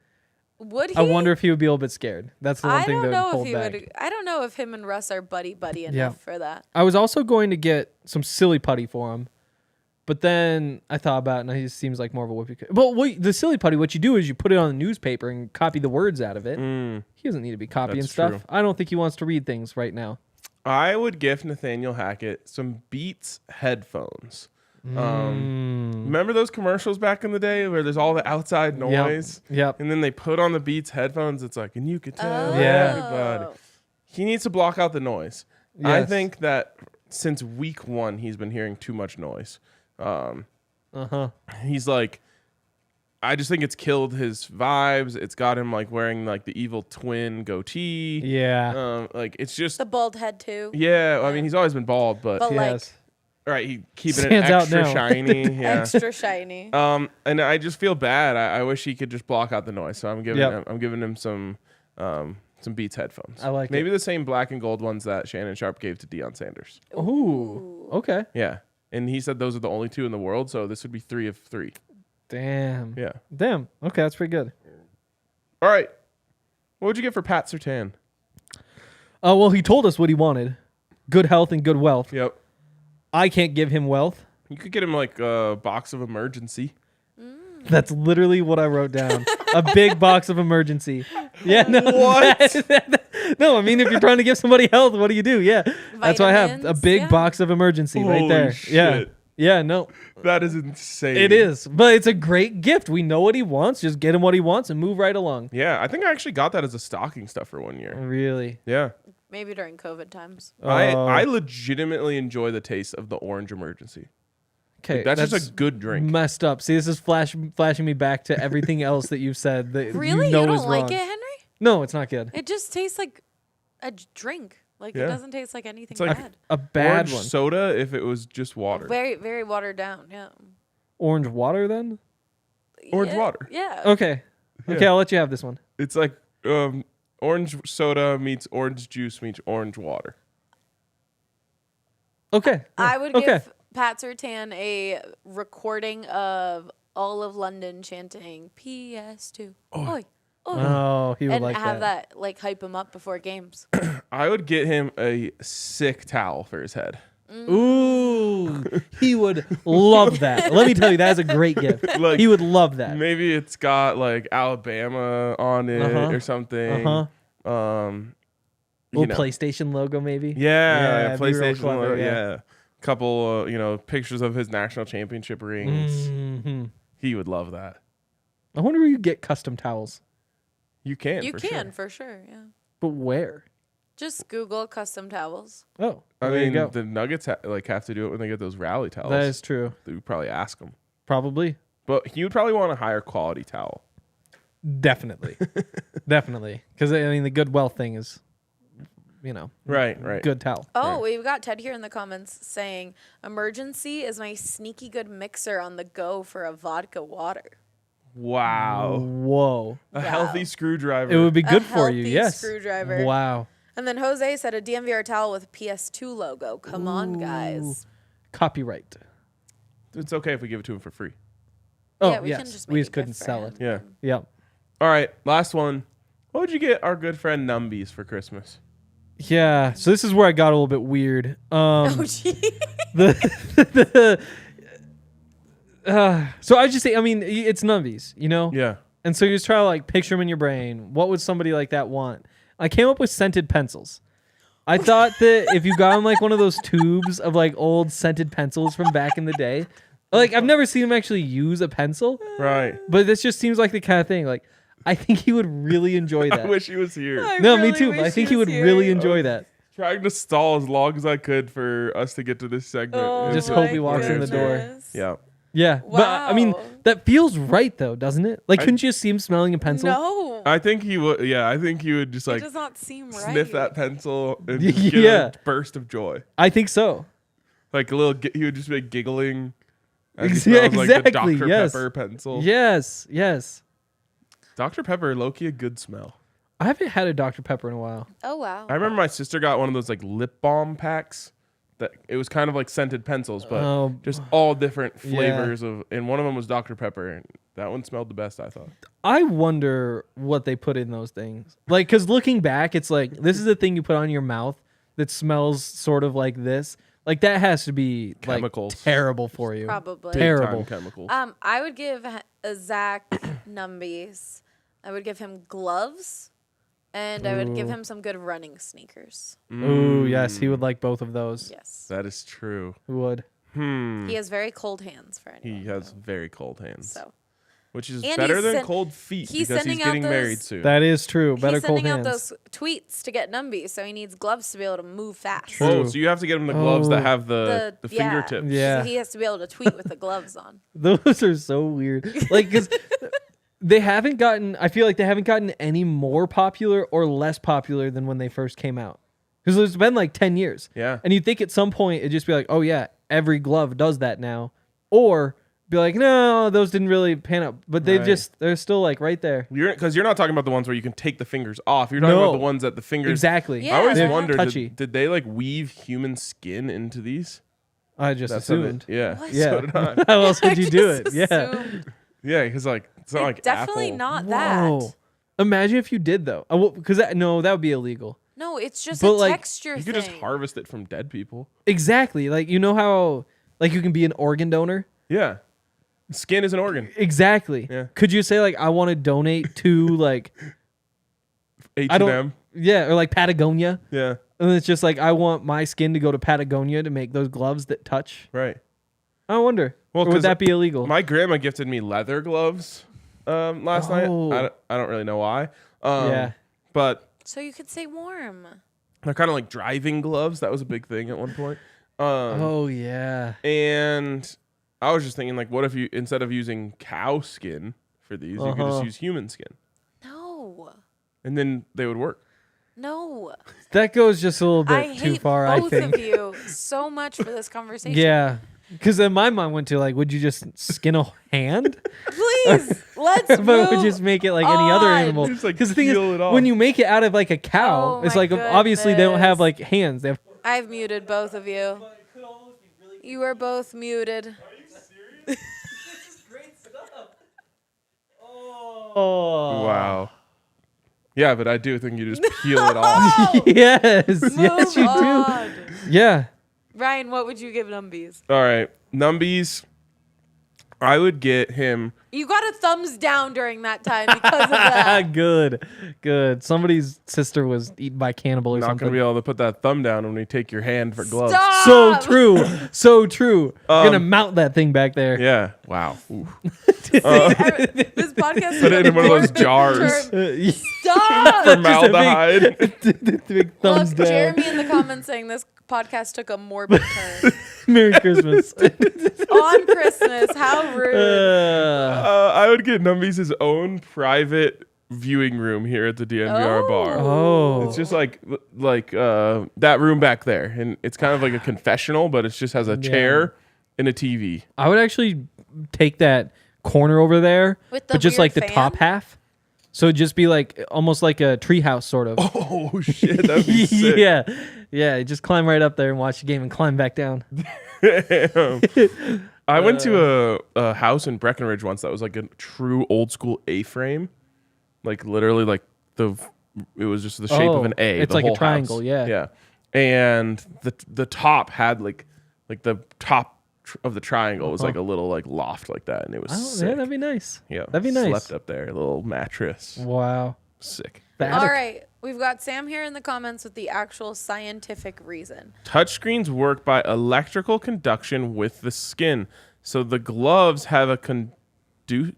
Would he? I wonder if he would be a little bit scared. That's the one I thing don't that know would if hold he back. would. I don't know if him and Russ are buddy enough Yeah. for that. I was also going to get some silly putty for him, but then I thought about it, and he seems like more of a whoopee. But the silly putty, what you do is you put it on the newspaper and copy the words out of it. He doesn't need to be copying That's stuff. true. I don't think he wants to read things right now. I would gift Nathaniel Hackett some Beats headphones. Remember those commercials back in the day where there's all the outside noise? Yep. And then they put on the Beats headphones. It's like, and you could tell Yeah. everybody. He needs to block out the noise. I Yes. think that since week 1, he's been hearing too much noise. He's like, I just think it's killed his vibes. It's got him like wearing like the evil twin goatee. Yeah. Like it's just, The bald head too. yeah. I mean, he's always been bald, but But like Yes. right, he keeping it Stands out extra now. shiny. Yeah. extra shiny. And I just feel bad. I wish he could just block out the noise. So I'm giving him some Beats headphones. I like maybe the same black and gold ones that Shannon Sharp gave to Deion Sanders. Ooh. Okay. Yeah, and he said those are the only 2 in the world. So this would be 3 of 3. Damn. Yeah. Damn. Okay, that's pretty good. All right. What would you get for Pat Surtain? Well, he told us what he wanted: good health and good wealth. Yep. I can't give him wealth. You could get him like a box of emergency. That's literally what I wrote down. A big box of emergency. Yeah, no. What? No, I mean, if you're trying to give somebody health, what do you do? Yeah. That's what I have. A Vitamins, big yeah. box of emergency right Holy there. Yeah. shit. Yeah, no. That is insane. It is. But it's a great gift. We know what he wants. Just get him what he wants and move right along. Yeah, I think I actually got that as a stocking stuffer one year. Really? Yeah. Maybe during COVID times. I legitimately enjoy the taste of the orange emergency. Okay. That's just a good drink. Messed up. See, this is flashing me back to everything else that you've said that Really? you know You is don't like wrong. it, Henry? No, it's not good. It just tastes like a drink. Like Yeah. it doesn't taste like anything It's like bad. A bad Orange one. soda if it was just water. Very, very watered down. Yeah. Orange water then? Orange Yeah, water. Yeah. Okay. Okay, Yeah. I'll let you have this one. It's like orange soda meets orange juice meets orange water. Okay. I would Okay. give Pat Surtain a recording of all of London chanting PS2. Oi. Oi. Oh, he would and like have that. that like hype him up before games. I would get him a sick towel for his head. Ooh, he would love that. Let me tell you, that is a great gift. Like, He would love that. Maybe it's got like Alabama on it or something. Little PlayStation logo, maybe. Yeah, it'd be real PlayStation. clever, Yeah. Couple, pictures of his national championship rings. Mhm. He would love that. I wonder where you get custom towels. You can. You for can Sure. for sure. Yeah. But where? Just Google custom towels. Oh, I there you mean, go. the Nuggets have to do it when they get those rally towels. That is true. They would probably ask him, Probably. but he would probably want a higher quality towel. Definitely. Definitely. Because, I mean, the good wealth thing is, Right. good towel. Oh, we've got Ted here in the comments saying emergency is my sneaky good mixer on the go for a vodka water. Wow. Whoa. A healthy screwdriver. It would be A good for you, healthy yes. screwdriver. Wow. And then Jose said a DMVR towel with PS2 logo. Come on, guys. Copyright. It's okay if we give it to him for free. Oh, Yeah, we yes. can just We make just a couldn't gift for sell him. it. Yeah. Yep. All right. Last one. What would you get our good friend Numbies for Christmas? Yeah. So this is where I got a little bit weird. Oh, gee. So I just say, I mean, it's numbies, Yeah. And so you just try to like picture them in your brain. What would somebody like that want? I came up with scented pencils. I thought that if you got them like one of those tubes of like old scented pencils from back in the day, like I've never seen him actually use a pencil, Right. but this just seems like the kind of thing. Like I think he would really enjoy that. I wish he was here. No, me too. But I think he would really enjoy that. Trying to stall as long as I could for us to get to this segment. Oh, Just my hope he walks in the door. goodness. Yeah. Yeah, but I mean Wow. that feels right though, doesn't it? Like, couldn't you see him smelling a pencil? No. I think he would. Yeah, I think he would just It like does not seem right. sniff that pencil and just get Yeah. a burst of joy. I think so. Like a little, he would just be giggling. As he smells like the Exactly, Dr. yes. Pepper pencil. Yes. Dr. Pepper, low-key a good smell. I haven't had a Dr. Pepper in a while. Oh wow. I remember my sister got one of those like lip balm packs. That it was kind of like scented pencils, but just all different flavors of. And one of them was Dr. Pepper, and that one smelled the best, I thought. I wonder what they put in those things. Like, because looking back, it's like this is the thing you put on your mouth that smells sort of like this. Like that has to be Chemicals. like terrible for you. Probably. Terrible. Big-time chemicals. I would give Zach numbies. I would give him gloves, and I would give him some good running sneakers. Ooh, yes, he would like both of those. Yes. That is true. Who would? He has very cold hands for anyone. He has very cold hands. So. Which is And better he's than sen- cold feet he's because he's sending out getting those- married soon. That is true. Better He's cold sending hands. out those tweets to get numbies, so he needs gloves to be able to move fast. True. Oh, so you have to get him the gloves that have the Yeah. fingertips. Yeah. So he has to be able to tweet with the gloves on. Those are so weird. Like, because they haven't gotten, I feel like they haven't gotten any more popular or less popular than when they first came out. Because it's been like 10 years. Yeah. And you'd think at some point it'd just be like, oh, yeah, every glove does that now. Or be like, no, those didn't really pan out. But they've Right. they're still like right there. Because you're not talking about the ones where you can take the fingers off. You're talking No. about the ones that the fingers. Exactly. Yeah. I always They're wondered, touchy. did they like weave human skin into these? I just That's how they- assumed. yeah. What? Yeah. So did I. How else would you do it? Just Yeah. assumed. Yeah, because like it's not like Definitely Apple. not Whoa. that. Imagine if you did, though. Because that would be illegal. No, it's just But, a like, texture You thing. could just harvest it from dead people. Exactly. Like, you know how, like, you can be an organ donor? Yeah. Skin is an organ. Exactly. Yeah. Could you say, like, I want to donate to, like, I don't, H&M. yeah, or like Patagonia? Yeah. And it's just like, I want my skin to go to Patagonia to make those gloves that touch. Right. I wonder. Well, Or would 'cause that be illegal? My grandma gifted me leather gloves last night. Oh. I don't really know why. Yeah. But So you could say warm. they're kind of like driving gloves. That was a big thing at one point. Oh, yeah. And I was just thinking, like, what if you, instead of using cow skin for these, you could just use human skin? No. And then they would work. No. That goes just a little I bit too hate far, I both think. of you so much for this conversation. Yeah. Because then my mind went to, like, would you just skin a hand? Please, let's But move would just make it like any other on. animal. Just, like, Because the thing is, peel it off. when you make it out of like a cow, Oh it's my like obviously they don't have goodness. like hands. They have. I've muted both of you. You are both muted. Oh. Wow. Yeah, but I do think you just peel it off. yes, yes, you Move do. on. Yeah. Ryan, what would you give Numbies? All right. Numbies, I would get him. You got a thumbs down during that time because of that. Good, good. Somebody's sister was eaten by a cannibal or Not something. going to be able to put that thumb down when we take your hand for gloves. Stop! So true, so true. We're gonna mount that thing back there. Yeah. Wow. Ooh. This podcast Put it in one of those is a jars. term. Stop! Formaldehyde. Big thumbs Look, down. Jeremy in the comments saying this podcast took a morbid turn. Merry Christmas. On Christmas, how rude. I would get Numbies his own private viewing room here at the DNVR bar. Oh. It's just like that room back there, and it's kind of like a confessional, but it just has a chair and a TV. I would actually take that corner over there, With the but just weird like the fan? top half. So it'd just be like almost like a treehouse sort of. Oh shit, that'd be sick. Yeah. Yeah. Just climb right up there and watch the game and climb back down. I went to a house in Breckenridge once that was like a true old school A-frame, like literally like it was just the shape of an A. It's the like a whole triangle, house. yeah. Yeah, and the top had like the top of the triangle was like a little like loft like that, and it was Oh, sick. yeah, that'd be nice. Yeah, That'd be nice. Slept up there, a little mattress, Wow. sick. The All attic. right, we've got Sam here in the comments with the actual scientific reason. Touchscreens work by electrical conduction with the skin, so the gloves have a Conductive.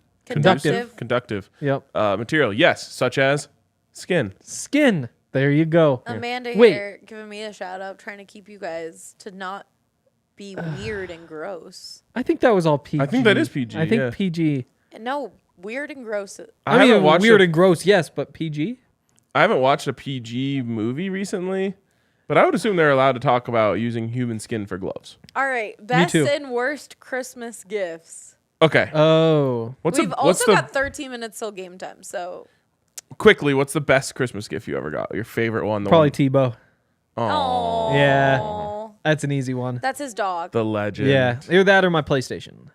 conductive Yep. material. Yes, such as skin. Skin. There you go. Amanda Wait. here giving me a shout out, trying to keep you guys to not be weird and gross. I think that was all PG. I think that is PG, I think yeah. PG. No, weird and gross. I haven't mean, watched weird and gross, yes, but PG? I haven't watched a PG movie recently, But I would assume they're allowed to talk about using human skin for gloves. All right, best too. and worst Christmas gifts. Okay. Oh. We've also got 13 minutes till game time, so. Quickly, what's the best Christmas gift you ever got? Your favorite one? Probably Tebow. Oh. Yeah. That's an easy one. That's his dog. The legend. Yeah. Either that or my PlayStation.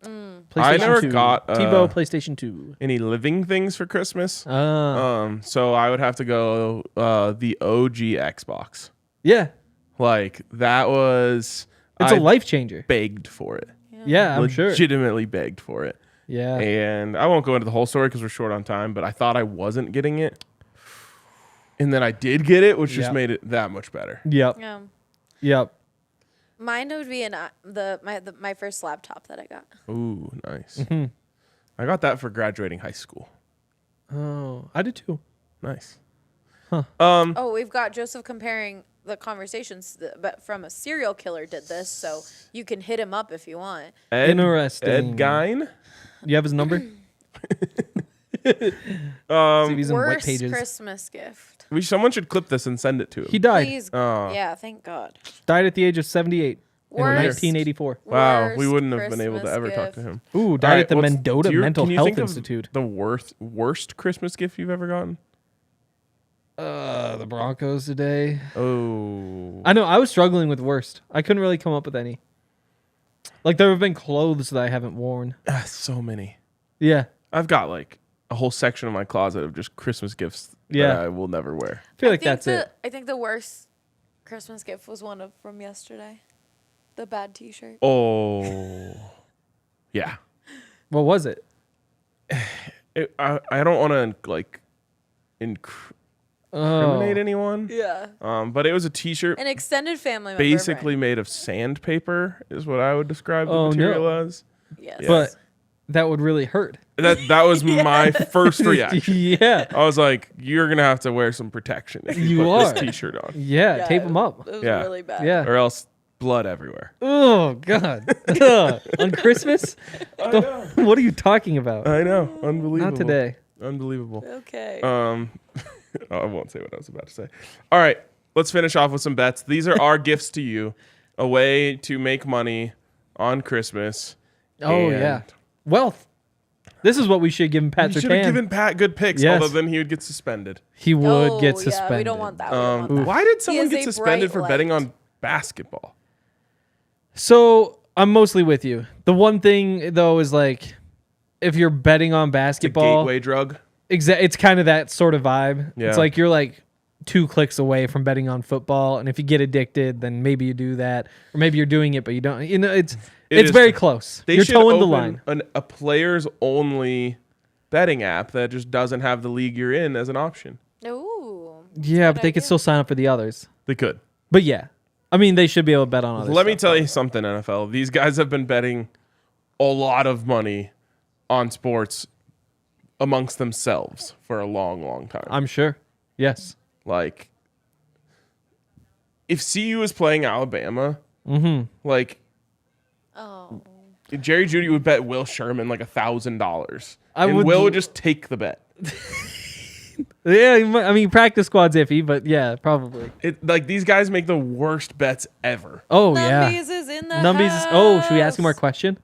PlayStation I never 2. got, Tebow PlayStation 2. Any living things for Christmas? Oh. So I would have to go the OG Xbox. Yeah. Like that was. It's a life changer. Begged for it. Yeah, I'm sure. Legitimately begged for it. Yeah. And I won't go into the whole story because we're short on time, but I thought I wasn't getting it. And then I did get it, which just made it that much better. Yep. Yeah. Yep. Mine would be my first laptop that I got. Ooh, nice. Mm-hmm. I got that for graduating high school. Oh, I did too. Nice. Huh. Oh, we've got Joseph comparing the conversations, but from a serial killer did this, so you can hit him up if you want. Interesting. Ed Gein. You have his number? See if he's in wet Worst pages. Christmas gift. Someone should clip this and send it to him. He died. Please. Oh. Yeah, thank God. Died at the age of 78 in Worst. 1984. Wow, we Worst wouldn't have been able to Christmas ever talk gift. to him. Ooh, died All right, at the what's- Mendota do you- Mental can you Health think of Institute. The worst Christmas gift you've ever gotten? The Broncos today. Oh. I know, I was struggling with worst. I couldn't really come up with any. Like, there have been clothes that I haven't worn. So many. Yeah. I've got like a whole section of my closet of just Christmas gifts Yeah. that I will never wear. I feel like that's it. I think the worst Christmas gift was from yesterday. The bad T-shirt. Oh. Yeah. What was it? I don't want to like incriminate anyone. Yeah. But it was a T-shirt An extended family member. basically made of sandpaper is what I would describe the Oh, material no. as. Yes. But that would really hurt. That was my first reaction. Yeah. I was like, you're gonna have to wear some protection if you You put are. this T-shirt on, Yeah, tape them up. It was Yeah. really bad. Yeah. or else blood everywhere. Oh, God. Ugh. On Christmas? What are you talking about? I know, unbelievable. Not today. Unbelievable. Okay. I won't say what I was about to say. All right, let's finish off with some bets. These are our gifts to you, a way to make money on Christmas. Oh, And yeah. Wealth. This is what we should give Pat We should have Sertan. given Pat good picks, Yes. although then he would get suspended. He would get Oh, suspended. Yeah, we don't want that. We don't want that. Why did someone is get a suspended bright for betting light. on basketball? So I'm mostly with you. The one thing, though, is like if you're betting on It's a basketball, gateway drug. it's kind of that sort of vibe. Yeah. It's like you're like 2 clicks away from betting on football, and if you get addicted, then maybe you do that, or maybe you're doing it but you don't. You know, it's is very true. close. They You're should towing the open line. a players only betting app that just doesn't have the league you're in as an option. Ooh. Yeah, good but they could idea. still sign up for the others. They could. But yeah, I mean, they should be able to bet on others. Let me tell you something, NFL. These guys have been betting a lot of money on sports amongst themselves for a long, long time. I'm sure. Yes. Like, if CU is playing Alabama, like, Oh. Jerry Jeudy would bet Will Sherman like $1,000, I and would- Will would just take the bet. Yeah, I mean, practice squad's iffy, but yeah, probably. Like these guys make the worst bets ever. Oh yeah. Numbies is in the Numbies. house. Oh, should we ask him our question?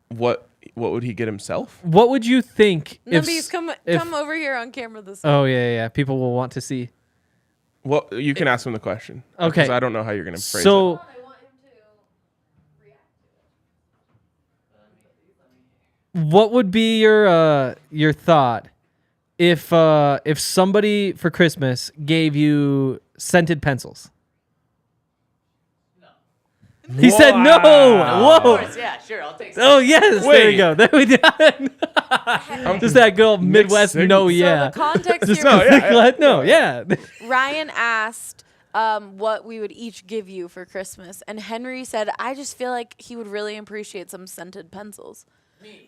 What would he get himself? What would you think if? Numbies, come if- over here on camera this Oh yeah. People will want to see. Well, you can ask him the question. Okay. Because I don't know how you're going to phrase it. So. What would be your thought if somebody for Christmas gave you scented pencils? He said no. Whoa. Yeah, sure, I'll take Oh yes, there Wait. we go. There we go. Just that good old Midwest no, signals. yeah. So the context Just here, No, yeah. no, yeah. Ryan asked what we would each give you for Christmas, and Henry said, "I just feel like he would really appreciate some scented pencils."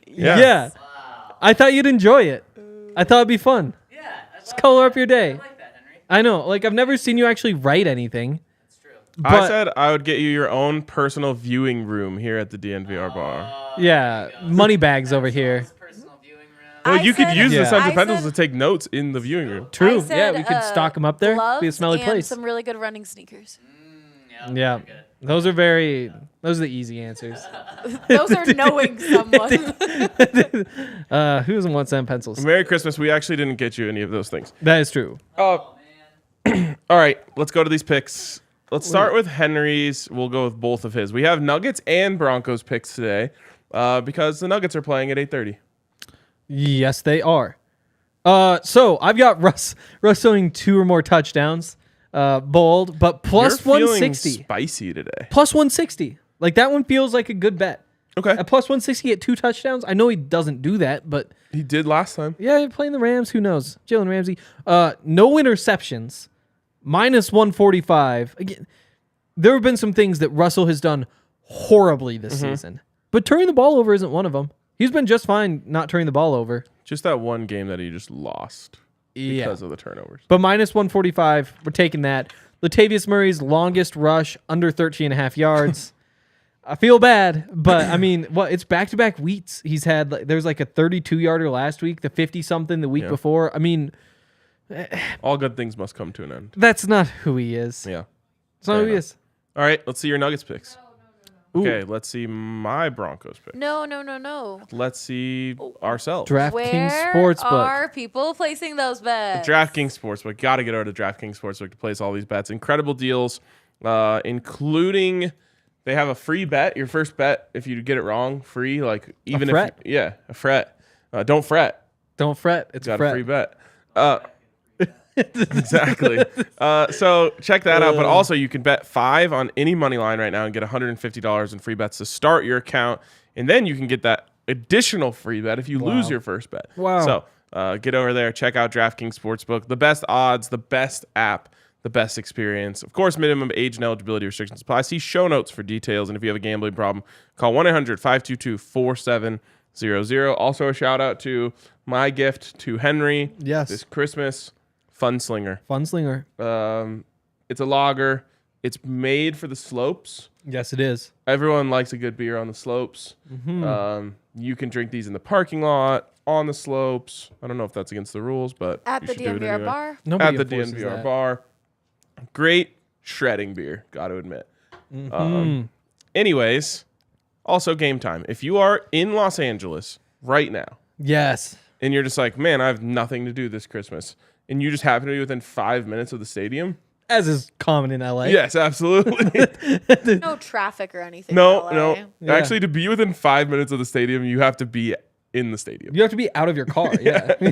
Yeah. I thought you'd enjoy it. I thought it'd be fun. Yeah, Just color up your day. I like that, Henry. I know. Like I've never seen you actually write anything. It's true. I But said I would get you your own personal viewing room here at the DNVR bar. yeah, money bags over here. Personal viewing room. Well, you could use the Yeah. Central I Pendles said- to take notes in the viewing room. True. I Yeah, said, we could stock them up there. Be a gloves smelly and place. some really good running sneakers. Yeah. Those are the easy answers. Those are knowing someone. Who doesn't want sand pencils? Merry Christmas. We actually didn't get you any of those things. That is true. All right, let's go to these picks. Let's start with Henry's. We'll go with both of his. We have Nuggets and Broncos picks today because the Nuggets are playing at 8:30. Yes, they are. So I've got Russ throwing 2 or more touchdowns. Bold, but plus You're feeling 160. spicy today. Plus 160. Like that one feels like a good bet. Okay. At plus 160 at 2 touchdowns. I know he doesn't do that, but He did last time. yeah, you're playing the Rams. Who knows? Jalen Ramsey. No interceptions. Minus 145. Again, there have been some things that Russell has done horribly this season, but turning the ball over isn't one of them. He's been just fine not turning the ball over. Just that one game that he just lost because of the turnovers. But minus 145, we're taking that. Latavius Murray's longest rush, under 13.5 yards. I feel bad, but I mean, it's back-to-back weeks. He's had, there's like a 32-yarder last week, the 50-something the week before. I mean, All good things must come to an end. that's not who he is. Yeah. It's not Fair who he enough. is. All right, let's see your Nuggets picks. Okay, let's see my Broncos picks. No. Let's see ourselves. DraftKings Where Sportsbook. are people placing those bets? DraftKings Sportsbook. Got to get over to DraftKings Sportsbook to place all these bets. Incredible deals, including they have a free bet. Your first bet, if you get it wrong, free. Like even fret? if a fret. Don't fret. Don't fret. It's Got fret. a free bet. Exactly. So check that out. But also, you can bet 5 on any money line right now and get $150 in free bets to start your account, and then you can get that additional free bet if you lose your first bet. Wow. So get over there, check out DraftKings Sportsbook. The best odds, the best app, the best experience. Of course, minimum age and eligibility restrictions apply. See show notes for details. And if you have a gambling problem, call 1-800-522-4700. Also, a shout out to my gift to Henry this Christmas. Funslinger. It's a lager. It's made for the slopes. Yes, it is. Everyone likes a good beer on the slopes. You can drink these in the parking lot, on the slopes. I don't know if that's against the rules, but At you the should do it DNVR anyway. bar. Nobody At the enforces DNVR that. bar. Great shredding beer, got to admit. Anyways, also game time. If you are in Los Angeles right now, Yes. and you're just like, man, I have nothing to do this Christmas, and you just happen to be within 5 minutes of the stadium, As is common in LA. yes, absolutely. No traffic or anything. no, in LA. no. Yeah. Actually, to be within 5 minutes of the stadium, you have to be in the stadium. You have to be out of your car. Yeah.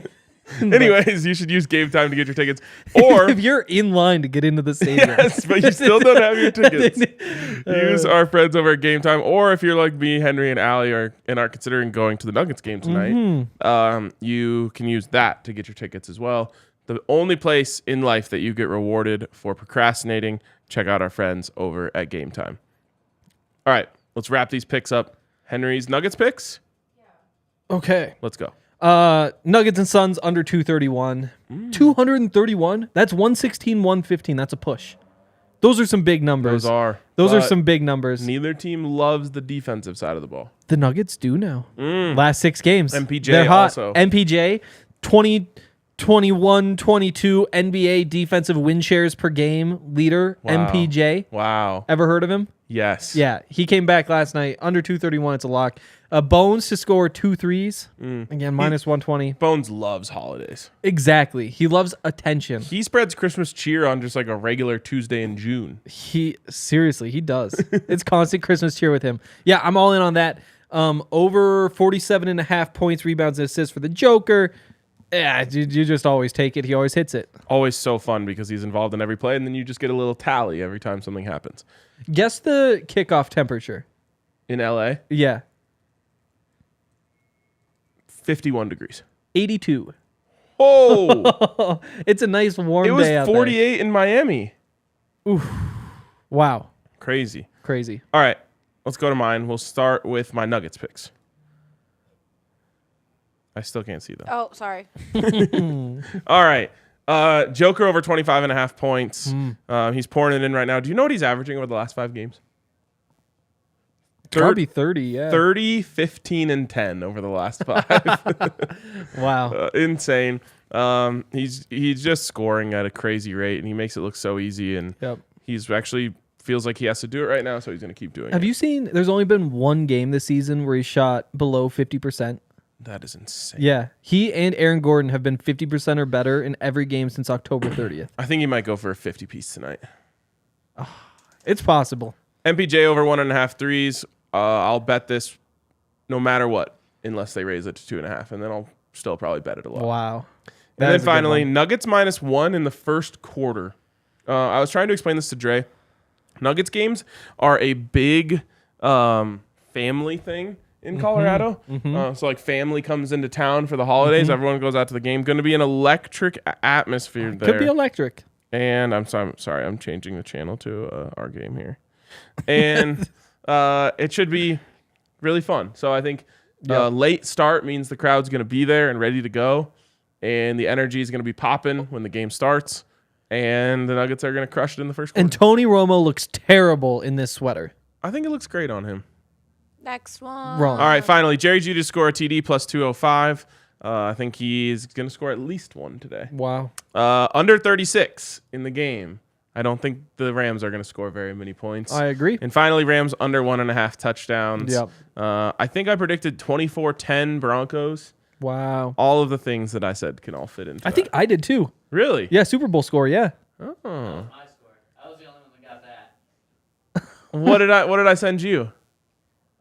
Anyways, you should use Game Time to get your tickets. Or, if you're in line to get into the stadium. yes, but you still don't have your tickets. Use our friends over at Game Time. Or if you're like me, Henry, and Allie are considering going to the Nuggets game tonight, you can use that to get your tickets as well. The only place in life that you get rewarded for procrastinating, check out our friends over at Game Time. All right, let's wrap these picks up. Henry's Nuggets picks? Okay. Let's go. Nuggets and Suns under 231. 231? That's 116, 115. That's a push. Those are some big numbers. Those are Those are some big numbers. Neither team loves the defensive side of the ball. The Nuggets do now. Last 6 games. MPJ They're hot. also. MPJ, 20, 21, 22 NBA defensive win shares per game leader. Wow. MPJ. Wow. Ever heard of him? Yes. Yeah, he came back last night. Under 231, it's a lock. Bones to score 2 threes. Again, minus 120. Bones loves holidays. Exactly. He loves attention. He spreads Christmas cheer on just like a regular Tuesday in June. He does. It's constant Christmas cheer with him. Yeah, I'm all in on that. Over 47.5 points, rebounds, and assists for the Joker. Yeah, you just always take it. He always hits it. Always so fun because he's involved in every play, and then you just get a little tally every time something happens. Guess the kickoff temperature. In LA, Yeah, 51 degrees. 82. Oh, It's a nice warm it was day out there. 48 in Miami. Wow, Crazy. crazy. All right, let's go to mine. We'll start with my Nuggets picks. I still can't see them. Oh, sorry. All right. Joker over 25.5 points. He's pouring it in right now. Do you know what he's averaging over the last 5 games? Probably 30, yeah. 30, 15, and 10 over the last 5. Wow. Insane. He's just scoring at a crazy rate, and he makes it look so easy. And Yep. he's actually feels like he has to do it right now, so he's going to keep doing it. Have you seen, there's only been one game this season where he shot below 50%. That is insane. Yeah. He and Aaron Gordon have been 50% or better in every game since October 30th. I think he might go for a 50-piece tonight. It's possible. MPJ over 1.5 threes. I'll bet this no matter what, unless they raise it to 2.5, and then I'll still probably bet it a lot. Wow. And then finally, Nuggets -1 in the first quarter. I was trying to explain this to Dre. Nuggets games are a big family thing in Colorado. So like family comes into town for the holidays. Everyone goes out to the game. Going to be an electric atmosphere there. Could be electric. And I'm sorry, I'm changing the channel to our game here. And it should be really fun. So I think late start means the crowd's going to be there and ready to go. And the energy is going to be popping when the game starts. And the Nuggets are going to crush it in the first quarter. And Tony Romo looks terrible in this sweater. I think it looks great on him. Next one. Wrong. All right, finally, Jerry Judy to score a TD plus 205. I think he's going to score at least one today. Wow. Under 36 in the game. I don't think the Rams are going to score very many points. I agree. And finally, Rams under 1.5 touchdowns. Yep. I think I predicted 24-10 Broncos. Wow. All of the things that I said can all fit into I think I did too. Really? Yeah, Super Bowl score, yeah. Oh. My score. I was the only one that got that. What did I send you?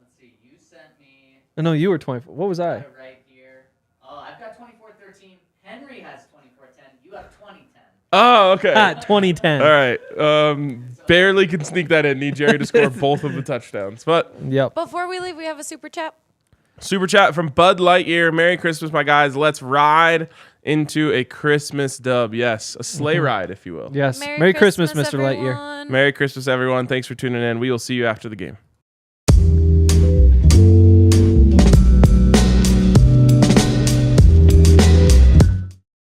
Let's see. You sent me No, you were 24. What was I? right here. Oh, I've got 24-13. Henry has 24-10. You have 20-10. Oh, okay. 2010. All right. Barely can sneak that in. Need Jerry to score both of the touchdowns. But Yep. Before we leave, we have a super chat. super chat from Bud Lightyear. Merry Christmas, my guys. Let's ride into a Christmas dub. Yes, a sleigh ride, if you will. Yes. Merry Christmas, Mr. Lightyear. everyone. Merry Christmas, everyone. Thanks for tuning in. We will see you after the game.